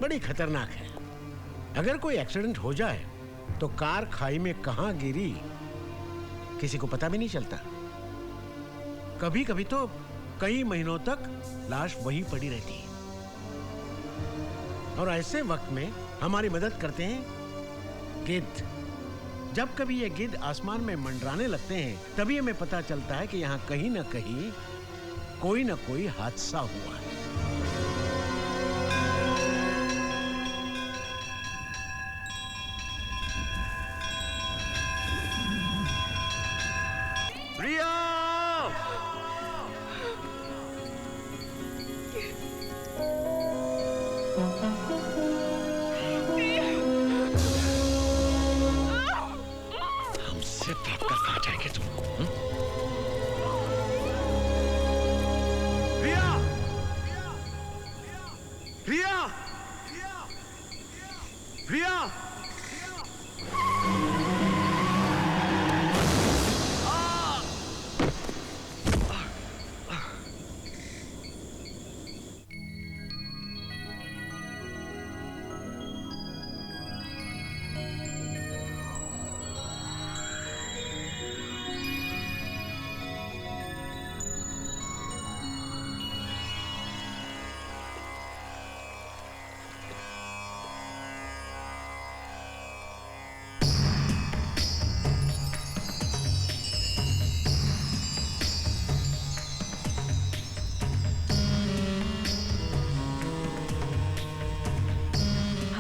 बड़ी खतरनाक है। अगर कोई एक्सीडेंट हो जाए तो कार खाई में कहां गिरी किसी को पता भी नहीं चलता। कभी कभी तो कई महीनों तक लाश वहीं पड़ी रहती है। और ऐसे वक्त में हमारी मदद करते हैं गिद्ध। जब कभी ये गिद्ध आसमान में मंडराने लगते हैं, तभी हमें पता चलता है कि यहाँ कहीं ना कहीं कोई ना कोई हादसा हुआ है। रिया! हमसे भाग कर कहाँ जाएंगे तुम? रिया! रिया! रिया!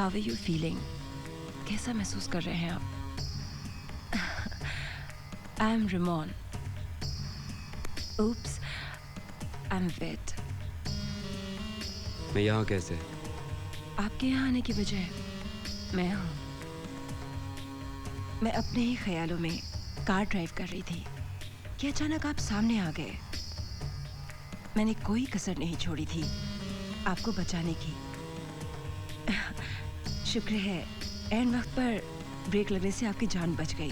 How are you feeling? कैसा महसूस कर रहे हैं आप? I am Ramon. Oops, I'm wet. मैं यहाँ कैसे? आपके यहाँ आने की वजह मैं हूँ। मैं अपने ही ख्यालों में कार ड्राइव कर रही थी कि अचानक आप सामने आ गए। मैंने कोई कसर नहीं छोड़ी थी आपको बचाने की। शुक्र है एंड वक्त पर ब्रेक लगने से आपकी जान बच गई,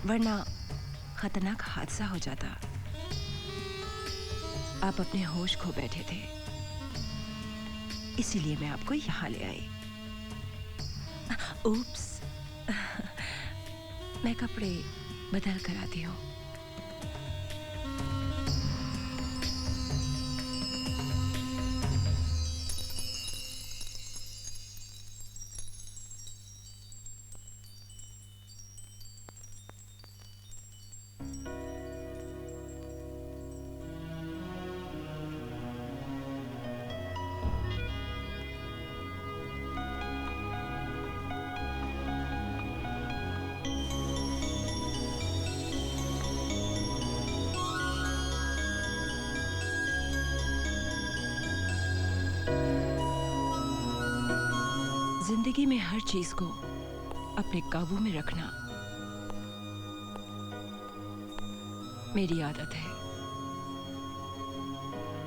वरना खतरनाक हादसा हो जाता। आप अपने होश खो बैठे थे, इसीलिए मैं आपको यहाँ ले आई। उप्स, मैं कपड़े बदल कर आती हूँ। जिंदगी में हर चीज को अपने काबू में रखना मेरी आदत है।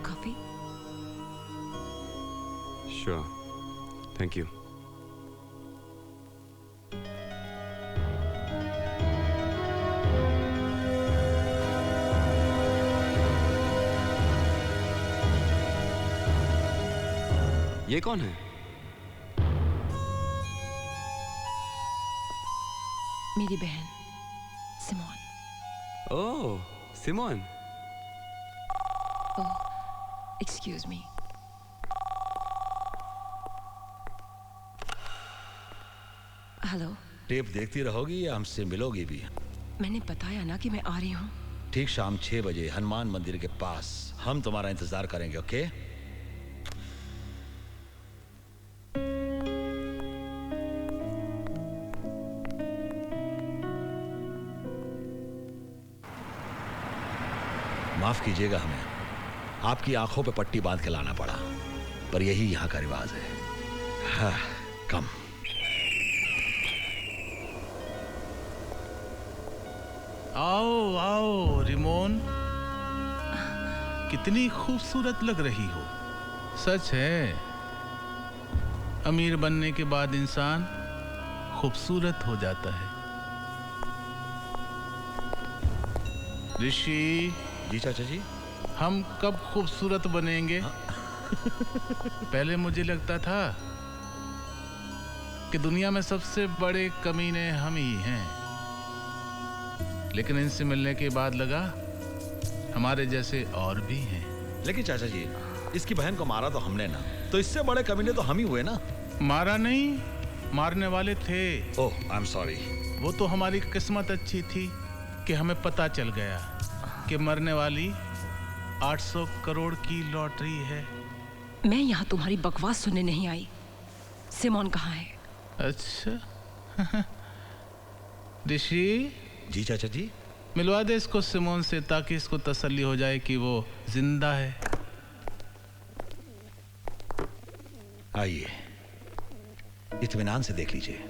कॉफी? Sure, thank you. ये कौन है? मेरी बहन सिमोन। ओह, सिमोन। ओह, एक्सक्यूज मी। हेलो। टेप देखती रहोगी या हमसे मिलोगी भी? मैंने बताया ना कि मैं आ रही हूँ। ठीक शाम 6 बजे हनुमान मंदिर के पास हम तुम्हारा इंतजार करेंगे, ओके? माफ कीजिएगा, हमें आपकी आंखों पे पट्टी बांध के लाना पड़ा, पर यही यहां का रिवाज है। हाँ, कम। आओ आओ रिमोन, कितनी खूबसूरत लग रही हो। सच है, अमीर बनने के बाद इंसान खूबसूरत हो जाता है। ऋषि। जी चाचा जी। हम कब खूबसूरत बनेंगे? पहले मुझे लगता था कि दुनिया में सबसे बड़े कमीने हम ही हैं, लेकिन इनसे मिलने के बाद लगा हमारे जैसे और भी हैं। लेकिन चाचा जी, इसकी बहन को मारा तो हमने ना, तो इससे बड़े कमीने तो हम ही हुए ना। मारा नहीं, मारने वाले थे। ओह, आई एम सॉरी। वो तो हमारी किस्मत अच्छी थी कि हमें पता चल गया कि मरने वाली 800 करोड़ की लॉटरी है। मैं यहाँ तुम्हारी बकवास सुनने नहीं आई। सिमोन कहाँ है? अच्छा। ऋषि। जी चाचा जी। मिलवा दे इसको सिमोन से, ताकि इसको तसल्ली हो जाए कि वो जिंदा है। आइए, इत्मीनान से देख लीजिए।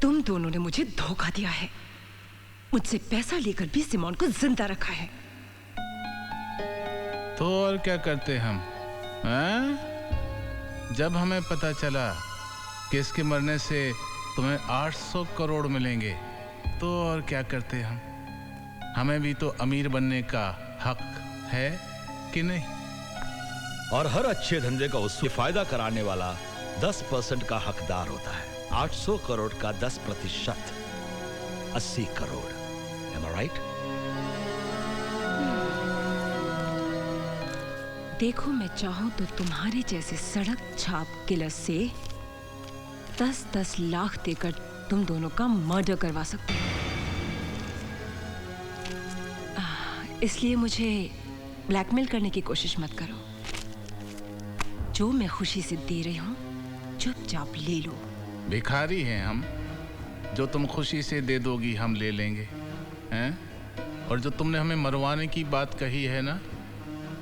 तुम दोनों ने मुझे धोखा दिया है। मुझसे पैसा लेकर भी सिमोन को जिंदा रखा है। तो और क्या करते हम? हैं? जब हमें पता चला कि इसके मरने से तुम्हें 800 करोड़ मिलेंगे, तो और क्या करते हम? हमें भी तो अमीर बनने का हक है कि नहीं? और हर अच्छे धंधे का उससे फायदा कराने वाला 10% का हकदार होता है। 800 करोड़ का 10%, 80 करोड़। Am I right? देखो, मैं चाहूं तो तुम्हारे जैसे सड़क छाप किलर से 10-10 लाख देकर तुम दोनों का मर्डर करवा सकती हूँ। इसलिए मुझे ब्लैकमेल करने की कोशिश मत करो। जो मैं खुशी से दे रही हूँ, चुपचाप ले लो। भिखारी हैं हम, जो तुम खुशी से दे दोगी हम ले लेंगे, हैं? और जो तुमने हमें मरवाने की बात कही है ना,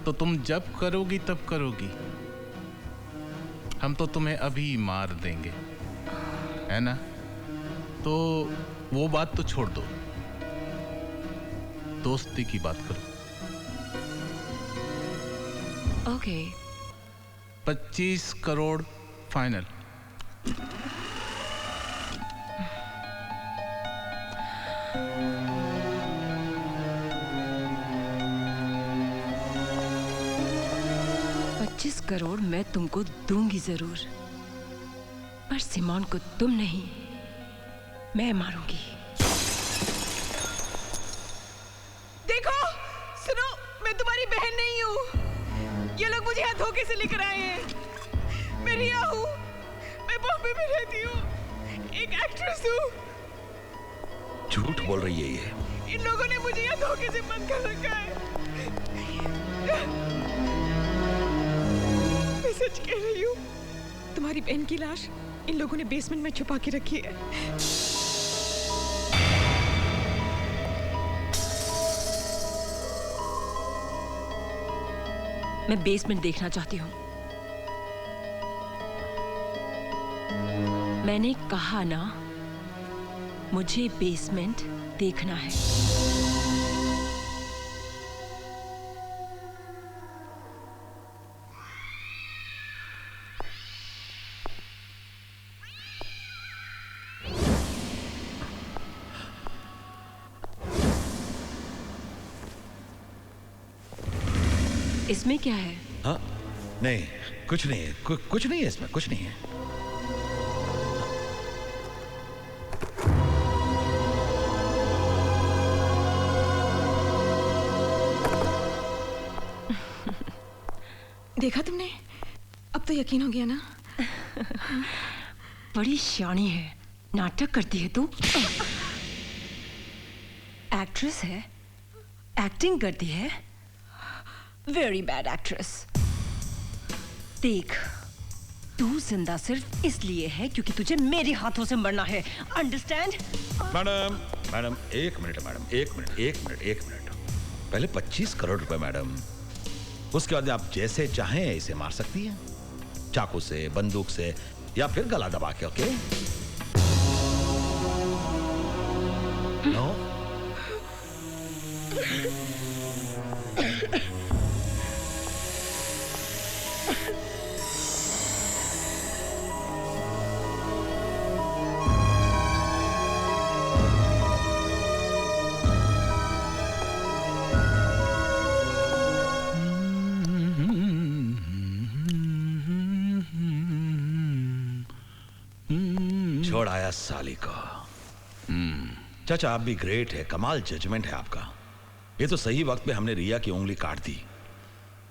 तो तुम जब करोगी तब करोगी। हम तो तुम्हें अभी मार देंगे, है ना? तो वो बात तो छोड़ दो, दोस्ती की बात करो। ओके। 25 करोड़ फाइनल। करोड़ मैं तुमको दूंगी जरूर, पर सिमोन को तुम नहीं, मैं मारूंगी। देखो, सुनो, मैं तुम्हारी बहन नहीं हूँ। ये लोग मुझे यहाँ धोखे से लेकर आए हैं। मैं रिया हूँ, मैं बॉम्बे में रहती हूँ, एक एक्ट्रेस हूँ। झूठ बोल रही है ये। इन लोगों ने मुझे यहाँ धोखे से बंद कर रखा है। मैं सच कह रही हूँ, तुम्हारी बहन की लाश इन लोगों ने बेसमेंट में छुपा के रखी है। मैं बेसमेंट देखना चाहती हूँ। मैंने कहा ना, मुझे बेसमेंट देखना है। इसमें क्या है? हाँ नहीं, कुछ नहीं है, कुछ नहीं है इसमें, कुछ नहीं है। देखा तुमने? अब तो यकीन हो गया ना? बड़ी शानी है, नाटक करती है तू। एक्ट्रेस है, एक्टिंग करती है, वेरी बैड एक्ट्रेस। देख, तू जिंदा सिर्फ इसलिए है क्योंकि तुझे मेरे हाथों से मरना है, अंडरस्टैंड? मैडम, मैडम एक मिनट, मैडम एक मिनट। पहले 25 करोड़ रुपए मैडम, उसके बाद आप जैसे चाहें इसे मार सकती हैं, चाकू से, बंदूक से, या फिर गला दबा के। ओके? नो? छोड़ आया साली को। चाचा आप भी ग्रेट है, कमाल जजमेंट है आपका। ये तो सही वक्त पे हमने रिया की उंगली काट दी,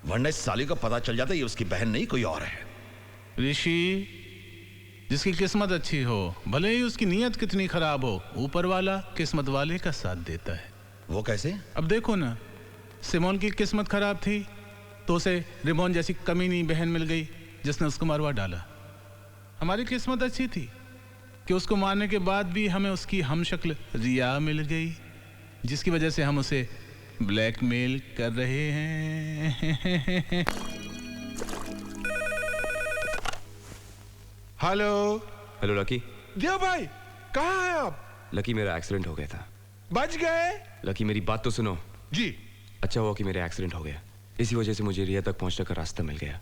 वरना इस साली को पता चल जाता ये उसकी बहन नहीं कोई और है। ऋषि, जिसकी किस्मत अच्छी हो, भले ही उसकी नीयत कितनी खराब हो, ऊपर वाला किस्मत वाले का साथ देता है। वो कैसे? अब देखो ना, सिमोन की किस्मत खराब थी तो उसे रिमोन जैसी कमीनी बहन मिल गई जिसने उसको मरवा डाला। हमारी किस्मत अच्छी थी कि उसको मारने के बाद भी हमें उसकी हमशक्ल रिया मिल गई, जिसकी वजह से हम उसे ब्लैकमेल कर रहे हैं। Hello hello lucky. दिया भाई, कहाँ हैं आप? लकी, मेरा एक्सीडेंट हो गया था। बच गए? लकी मेरी बात तो सुनो। जी। अच्छा हुआ कि मेरा एक्सीडेंट हो गया, इसी वजह से मुझे रिया तक पहुंचने का रास्ता मिल गया।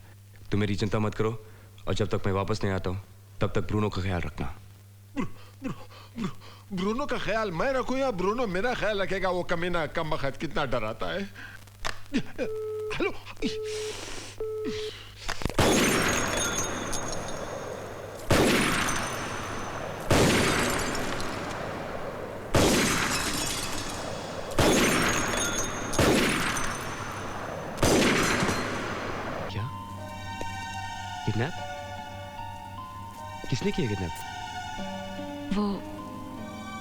तुम मेरी चिंता मत करो, और जब तक मैं वापस नहीं आता हूँ तब तक ब्रूनो का ख्याल रखना। ब्रूनो का ख्याल मैं रखूं या ब्रूनो मेरा ख्याल रखेगा? वो कमीना कमबख्त कितना डराता है। हेलो, क्या? किडनैप? किसने किया किडनैप? वो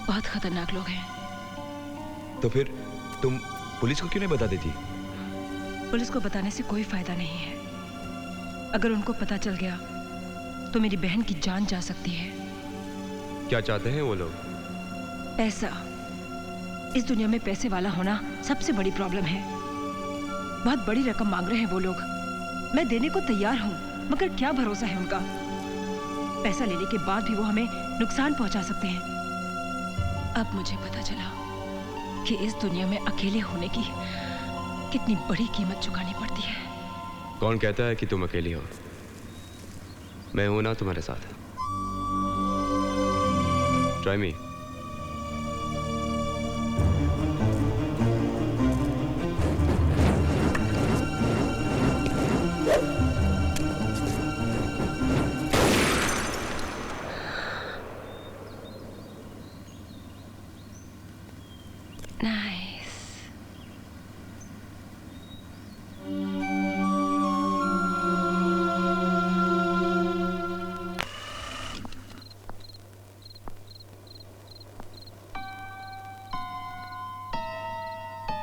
बहुत खतरनाक लोग हैं। तो फिर तुम पुलिस को क्यों नहीं बता देती? पुलिस को बताने से कोई फायदा नहीं है। अगर उनको पता चल गया तो मेरी बहन की जान जा सकती है। क्या चाहते हैं वो लोग? पैसा। इस दुनिया में पैसे वाला होना सबसे बड़ी प्रॉब्लम है। बहुत बड़ी रकम मांग रहे हैं वो लोग। मैं देने को तैयार हूँ, मगर क्या भरोसा है उनका? पैसा लेने के बाद भी वो हमें नुकसान पहुंचा सकते हैं। अब मुझे पता चला कि इस दुनिया में अकेले होने की कितनी बड़ी कीमत चुकानी पड़ती है। कौन कहता है कि तुम अकेली हो? मैं हूं ना तुम्हारे साथ। Try me.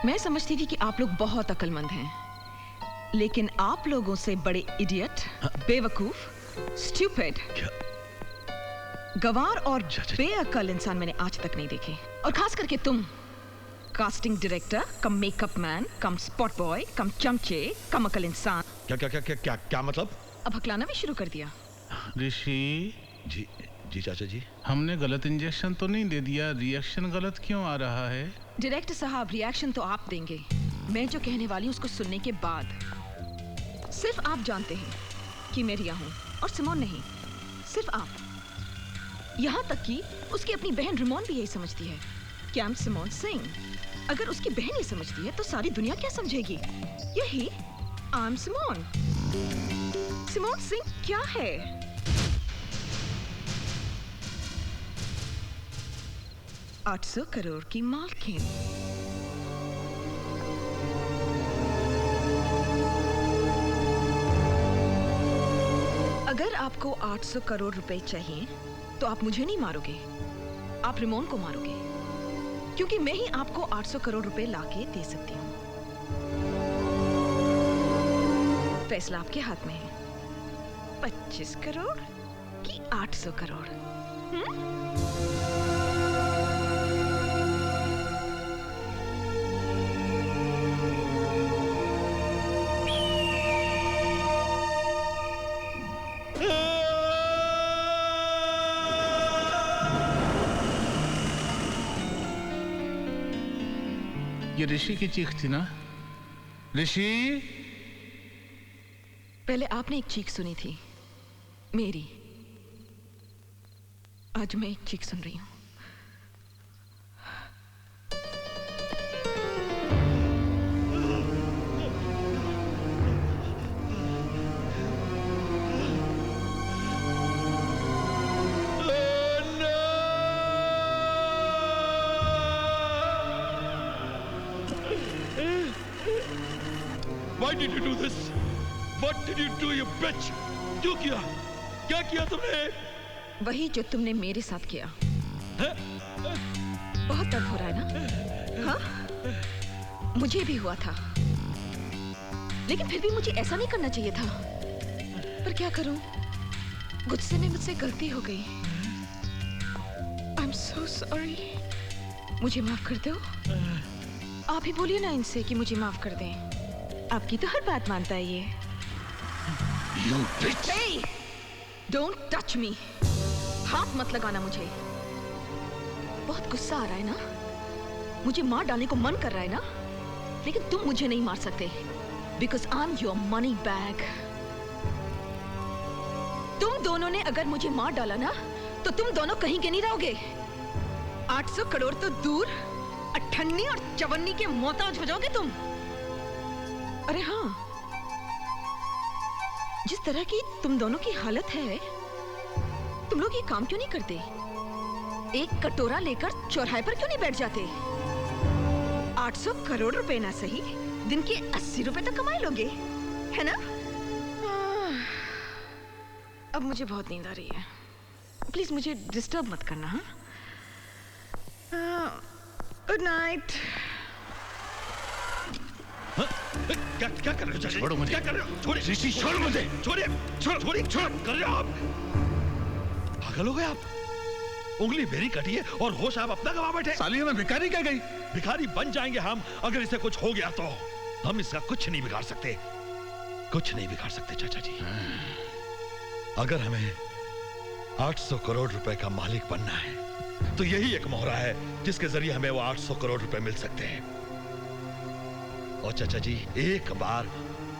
मैं समझती थी कि आप लोग बहुत अक्लमंद हैं, लेकिन आप लोगों से बड़े इडियट, बेवकूफ, स्टूपिड, गवार और बेअक्ल इंसान मैंने आज तक नहीं देखे। और खास करके तुम, casting director cum makeup man cum spot boy cum चमचे कम अकल इंसान। क्या क्या क्या क्या क्या क्या मतलब? अब हकलाना भी शुरू कर दिया। ऋषि जी जी चाचा जी, हमने गलत इंजेक्शन तो नहीं दे दिया, रिएक्शन गलत क्यों आ रहा है? डायरेक्टर साहब, रिएक्शन तो आप देंगे, मैं जो कहने वाली हूँ उसको सुनने के बाद। सिर्फ आप जानते हैं कि मैं रिया हूँ और सिमोन नहीं, सिर्फ आप। यहाँ तक कि उसकी अपनी बहन रिमोन भी यही समझती है कि आई एम सिमोन सिंह। अगर उसकी बहन ये समझती है तो सारी दुनिया क्या समझेगी? यही I am Simone. Simone Singh क्या है? $800 करोड़ की मालकिन। अगर आपको 800 करोड़ रुपए चाहिए तो आप मुझे नहीं मारोगे, आप रिमोन को मारोगे, क्योंकि मैं ही आपको 800 करोड़ रुपए लाके दे सकती हूँ। फैसला आपके हाथ में है, 25 करोड़ कि 800 करोड़? ये ऋषि की चीख थी ना? ऋषि, पहले आपने एक चीख सुनी थी मेरी, आज मैं एक चीख सुन रही हूँ। Why did you do this? What did you do, you bitch? क्यों किया? क्या किया तुमने? वही जो तुमने मेरे साथ किया। बहुत दर्द हो रहा है ना? हाँ? मुझे भी हुआ था, लेकिन फिर भी मुझे ऐसा नहीं करना चाहिए था। पर क्या करूं? गुस्से में मुझसे गलती हो गई। I'm so sorry. मुझे माफ कर दो। आप ही बोलिए ना इनसे कि मुझे माफ कर दें। आपकी तो हर बात मानता है ये। You bitch! Hey! Don't touch me! हाथ मत लगाना मुझे। बहुत गुस्सा आ रहा है ना? मुझे मार डालने को मन कर रहा है ना? लेकिन तुम मुझे नहीं मार सकते, because I'm your money bag. तुम दोनों ने अगर मुझे मार डाला ना, तो तुम दोनों कहीं के नहीं रहोगे। 800 करोड़ तो दूर, अठन्नी और चवन्नी के मोहताज हो जाओगे तुम। अरे हाँ, जिस तरह की तुम दोनों की हालत है, तुम लोग ये काम क्यों नहीं करते? एक कटोरा लेकर चौराहे पर क्यों नहीं बैठ जाते? 800 करोड़ रुपए ना सही, दिन के 80 रुपए तक कमाए लोगे, है ना? अब मुझे बहुत नींद आ रही है, प्लीज मुझे डिस्टर्ब मत करना। हाँ, गुड नाइट। क्या क्या कर रहे हो? छोड़ो मुझे। क्या कर रहे हो? छोड़िए। ऋषि, छोड़ मुझे। छोड़िए। छोड़िए। छोड़ कर रहे हो आप? पागल हो गए आप? उंगली मेरी कटी है और होश आप अपना गवा बैठे। सालियों में भिखारी क्या गई? भिखारी बन जाएंगे हम अगर इसे कुछ हो गया तो। हम इसका कुछ नहीं बिगाड़ सकते, कुछ नहीं बिगाड़ सकते चाचा जी। अगर हमें 800 करोड़ रुपए का मालिक बनना है तो यही एक मोहरा है जिसके जरिए हमें वो 800 करोड़ रुपए मिल सकते हैं। और चाचा जी, एक बार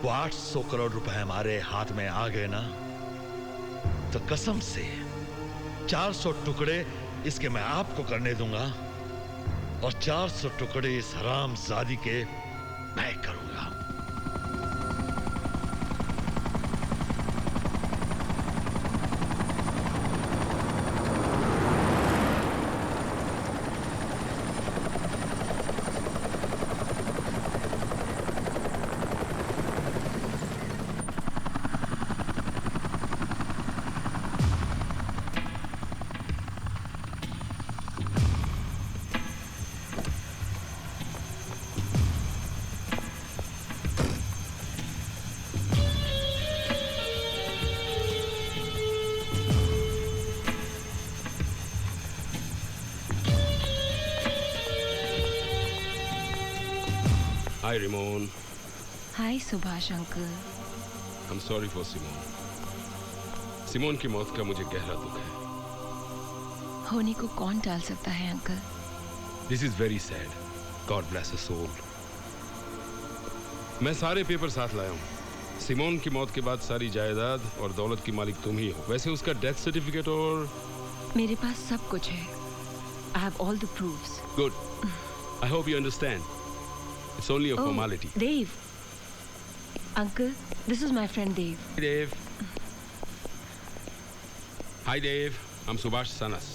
वो 800 करोड़ रुपए हमारे हाथ में आ गए ना, तो कसम से 400 टुकड़े इसके मैं आपको करने दूंगा और 400 टुकड़े इस हरामजादी के मैं करूंगा। Hi, Ramon. Hi Subhash uncle. I'm sorry for Simone. Simone की मौत का मुझे गहरा दुख है। होने को कौन टाल सकता है uncle? This is very sad. God bless her soul. मैं सारे पेपर साथ लाया हूँ। सिमोन की मौत के बाद सारी जायदाद और दौलत की मालिक तुम ही हो। वैसे उसका डेथ सर्टिफिकेट और मेरे पास सब कुछ है। I have all the proofs. Good. I hope you understand. It's only a formality. Dave. Uncle, this is my friend Dave. Hi, Dave. Hi, Dave. I'm Subhash Sanas.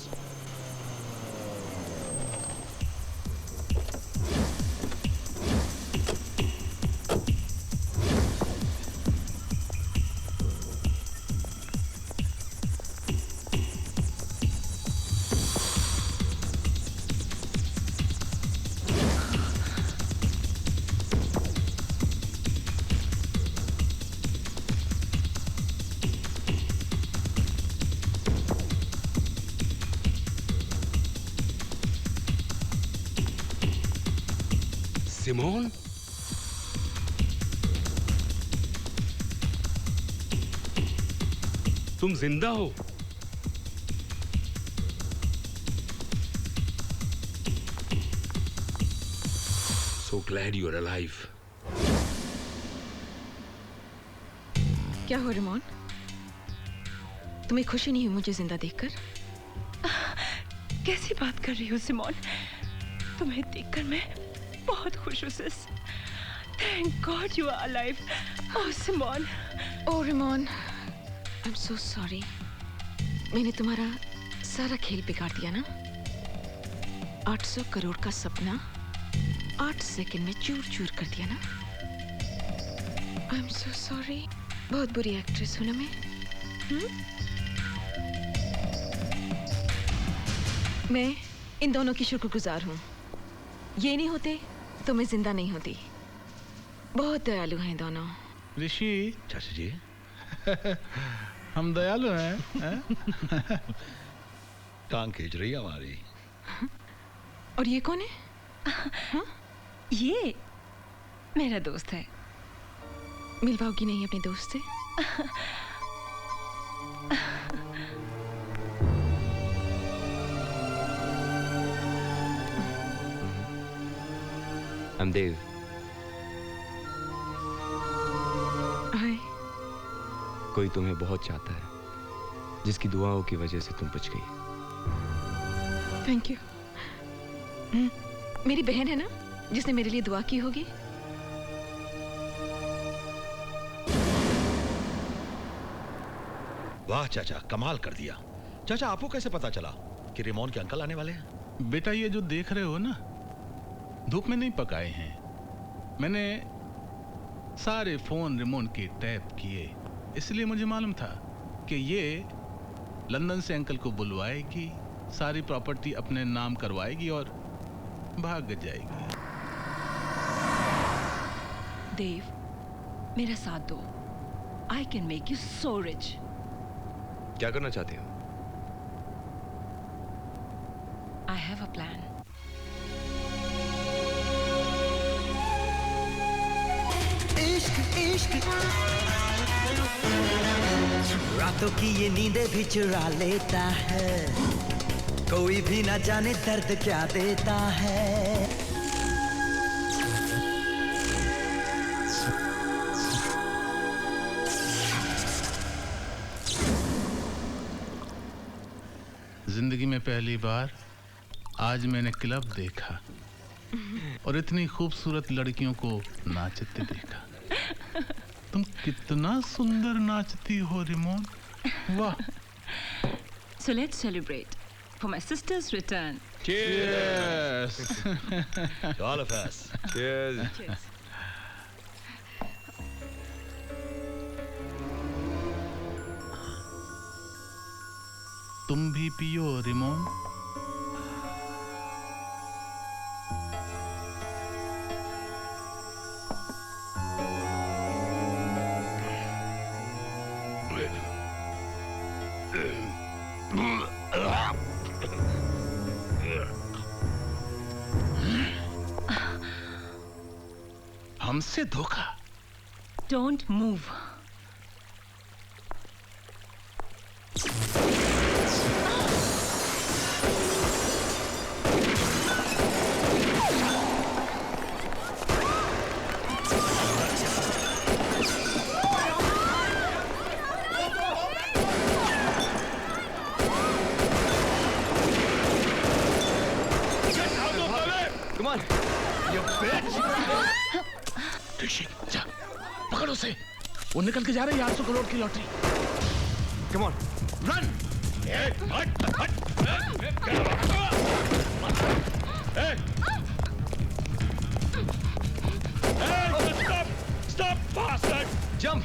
Simone, तुम जिंदा हो? So glad you are alive. क्या हो Ramon? तुम्हें खुशी नहीं हुई मुझे जिंदा देखकर? कैसी बात कर रही हो सिमोन? तुम्हें देखकर मैं बहुत खुश हूँ sis. Thank God you are alive. Oh Simone. Oh Ramon, I'm so sorry. मैंने तुम्हारा सारा खेल बिगाड़ दिया ना? 800 करोड़ का सपना 8 सेकंड में चूर चूर कर दिया ना? I'm so sorry. बहुत बुरी एक्ट्रेस हूँ ना मैं? मैं इन दोनों की शुक्रगुजार हूँ। ये नहीं होते तो मैं जिंदा नहीं होती। बहुत दयालु हैं दोनों। ऋषि। चाचा जी। हम दयालु हैं, टांग खींच रही है हमारी। और ये कौन है? ये मेरा दोस्त है। मिलवाओगी नहीं अपने दोस्त से? I'm Dave. हाय। कोई तुम्हें बहुत चाहता है, जिसकी दुआओं की वजह से तुम बच गई। Thank you. मेरी बहन है ना जिसने मेरे लिए दुआ की होगी? वाह चाचा, कमाल कर दिया। चाचा आपको कैसे पता चला कि रेमोन के अंकल आने वाले हैं? बेटा ये जो देख रहे हो ना, धूप में नहीं पकाए हैं। मैंने सारे फोन रेमोन के टैप किए, इसलिए मुझे मालूम था कि ये लंदन से अंकल को बुलवाएगी, सारी प्रॉपर्टी अपने नाम करवाएगी और भाग जाएगी। देव, मेरा साथ दो। I can make you so rich. क्या करना चाहते हो? I have a plan. इश्क इश्क रातों की ये नींदें भी चुरा लेता है, कोई भी ना जाने दर्द क्या देता है। जिंदगी में पहली बार आज मैंने क्लब देखा और इतनी खूबसूरत लड़कियों को नाचते देखा। तुम कितना सुंदर नाचती हो रेमोन, वाह। So let's celebrate for my sister's return. Cheers. To all of us. Cheers. Cheers. तुम भी पियो रेमोन। हमसे धोखा। Don't move. Come on, you bitch! ऋषि, जा, पकड़ उसे। वो निकल के जा रही है 800 करोड़ की lottery. Come on, run! Stop! Stop, bastard! Jump!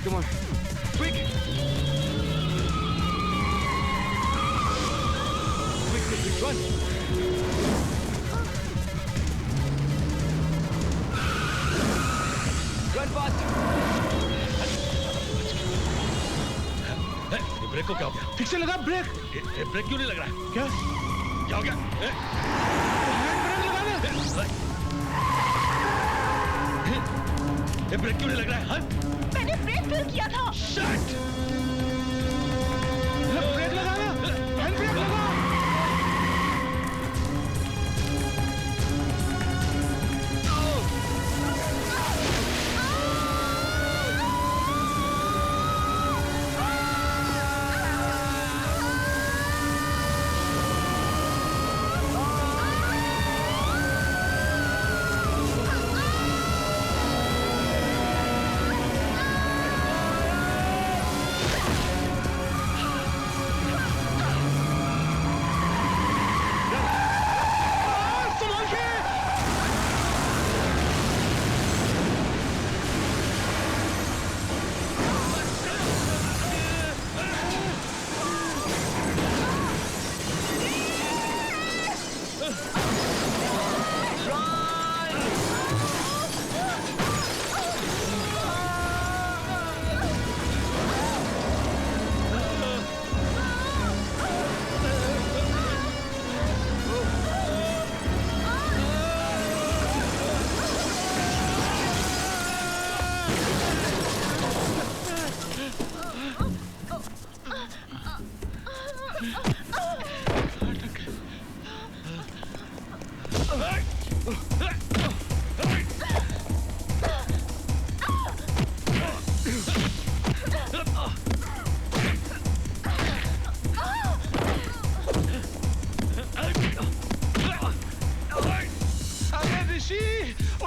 Come on, quick! Quick, run! Run fast! ये ब्रेक को क्या हो गया? ठीक से लगा ब्रेक। ये ब्रेक क्यों नहीं लग रहा है? क्या? क्या हो गया? ये ब्रेक क्यों नहीं लग रहा है? हाँ? मैंने ब्रेक फेल किया था। Shit! ब्रेक लगाना, हैंड ब्रेक लगा।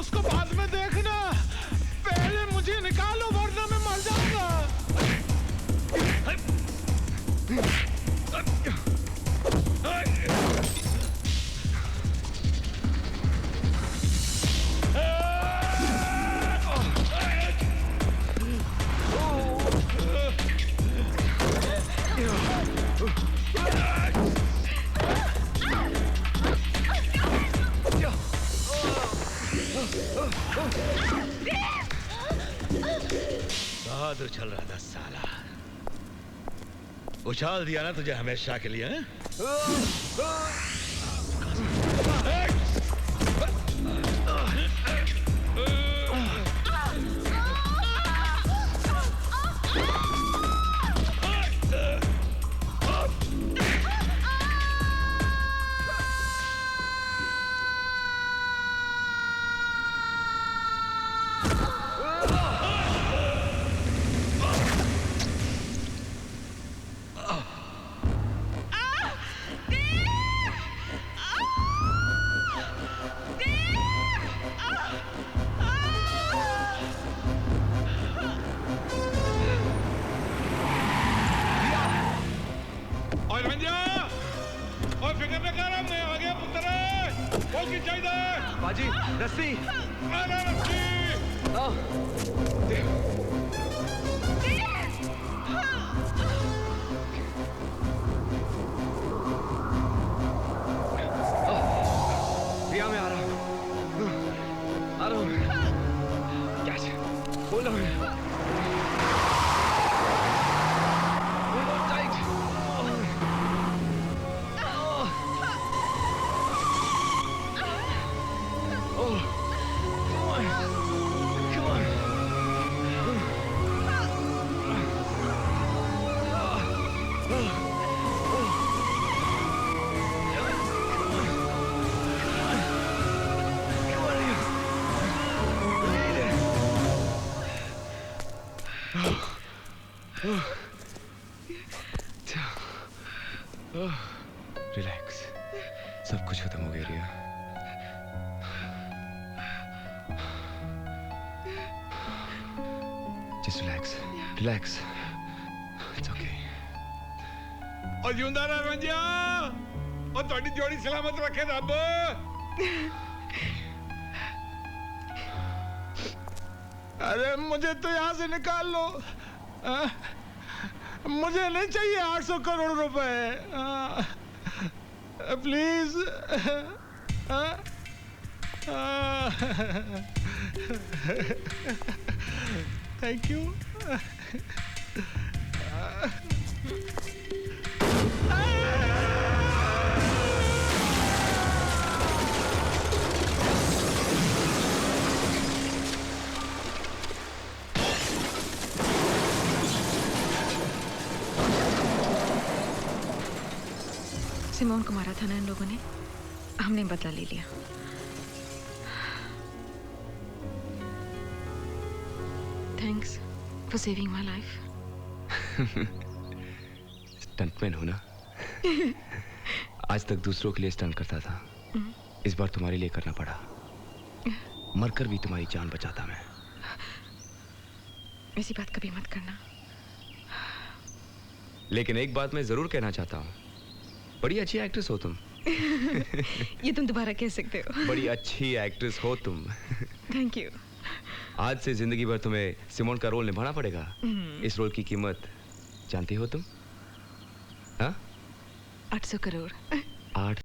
उसको बाद में देखना, पहले मुझे निकालो वरना मैं मर जाऊंगा। बहादुर चल रहा था साला। उछाल दिया ना तुझे हमेशा के लिए, हैं? बाजी, रस्सी। अरे रस्सी। रिया मैं आ रहा हूँ, आ रहा हूँ। क्या बोल रहा हूँ। रिलैक्स, सब कुछ खत्म हो गया Riya. Just relax, relax, it's okay. और जिंदा रह रंजिया, और तुम्हारी जोड़ी सलामत रखे रब। अरे मुझे तो यहाँ से निकाल लो, मुझे नहीं चाहिए 800 करोड़ रुपए, प्लीज। Thank you. सिमोन को मारा था ना इन लोगों ने, हमने बदला ले लिया। Thanks for saving my life. Stuntman हो ना? आज तक दूसरों के लिए स्टंट करता था, इस बार तुम्हारे लिए करना पड़ा। मरकर भी तुम्हारी जान बचाता मैं। ऐसी बात कभी मत करना। लेकिन एक बात मैं जरूर कहना चाहता हूँ, बड़ी अच्छी एक्ट्रेस हो तुम। ये तुम दोबारा कह सकते हो। बड़ी अच्छी एक्ट्रेस हो तुम। Thank you. आज से जिंदगी भर तुम्हें सिमोन का रोल निभाना पड़ेगा। इस रोल की कीमत जानती हो तुम? हाँ? 800 करोड़। 8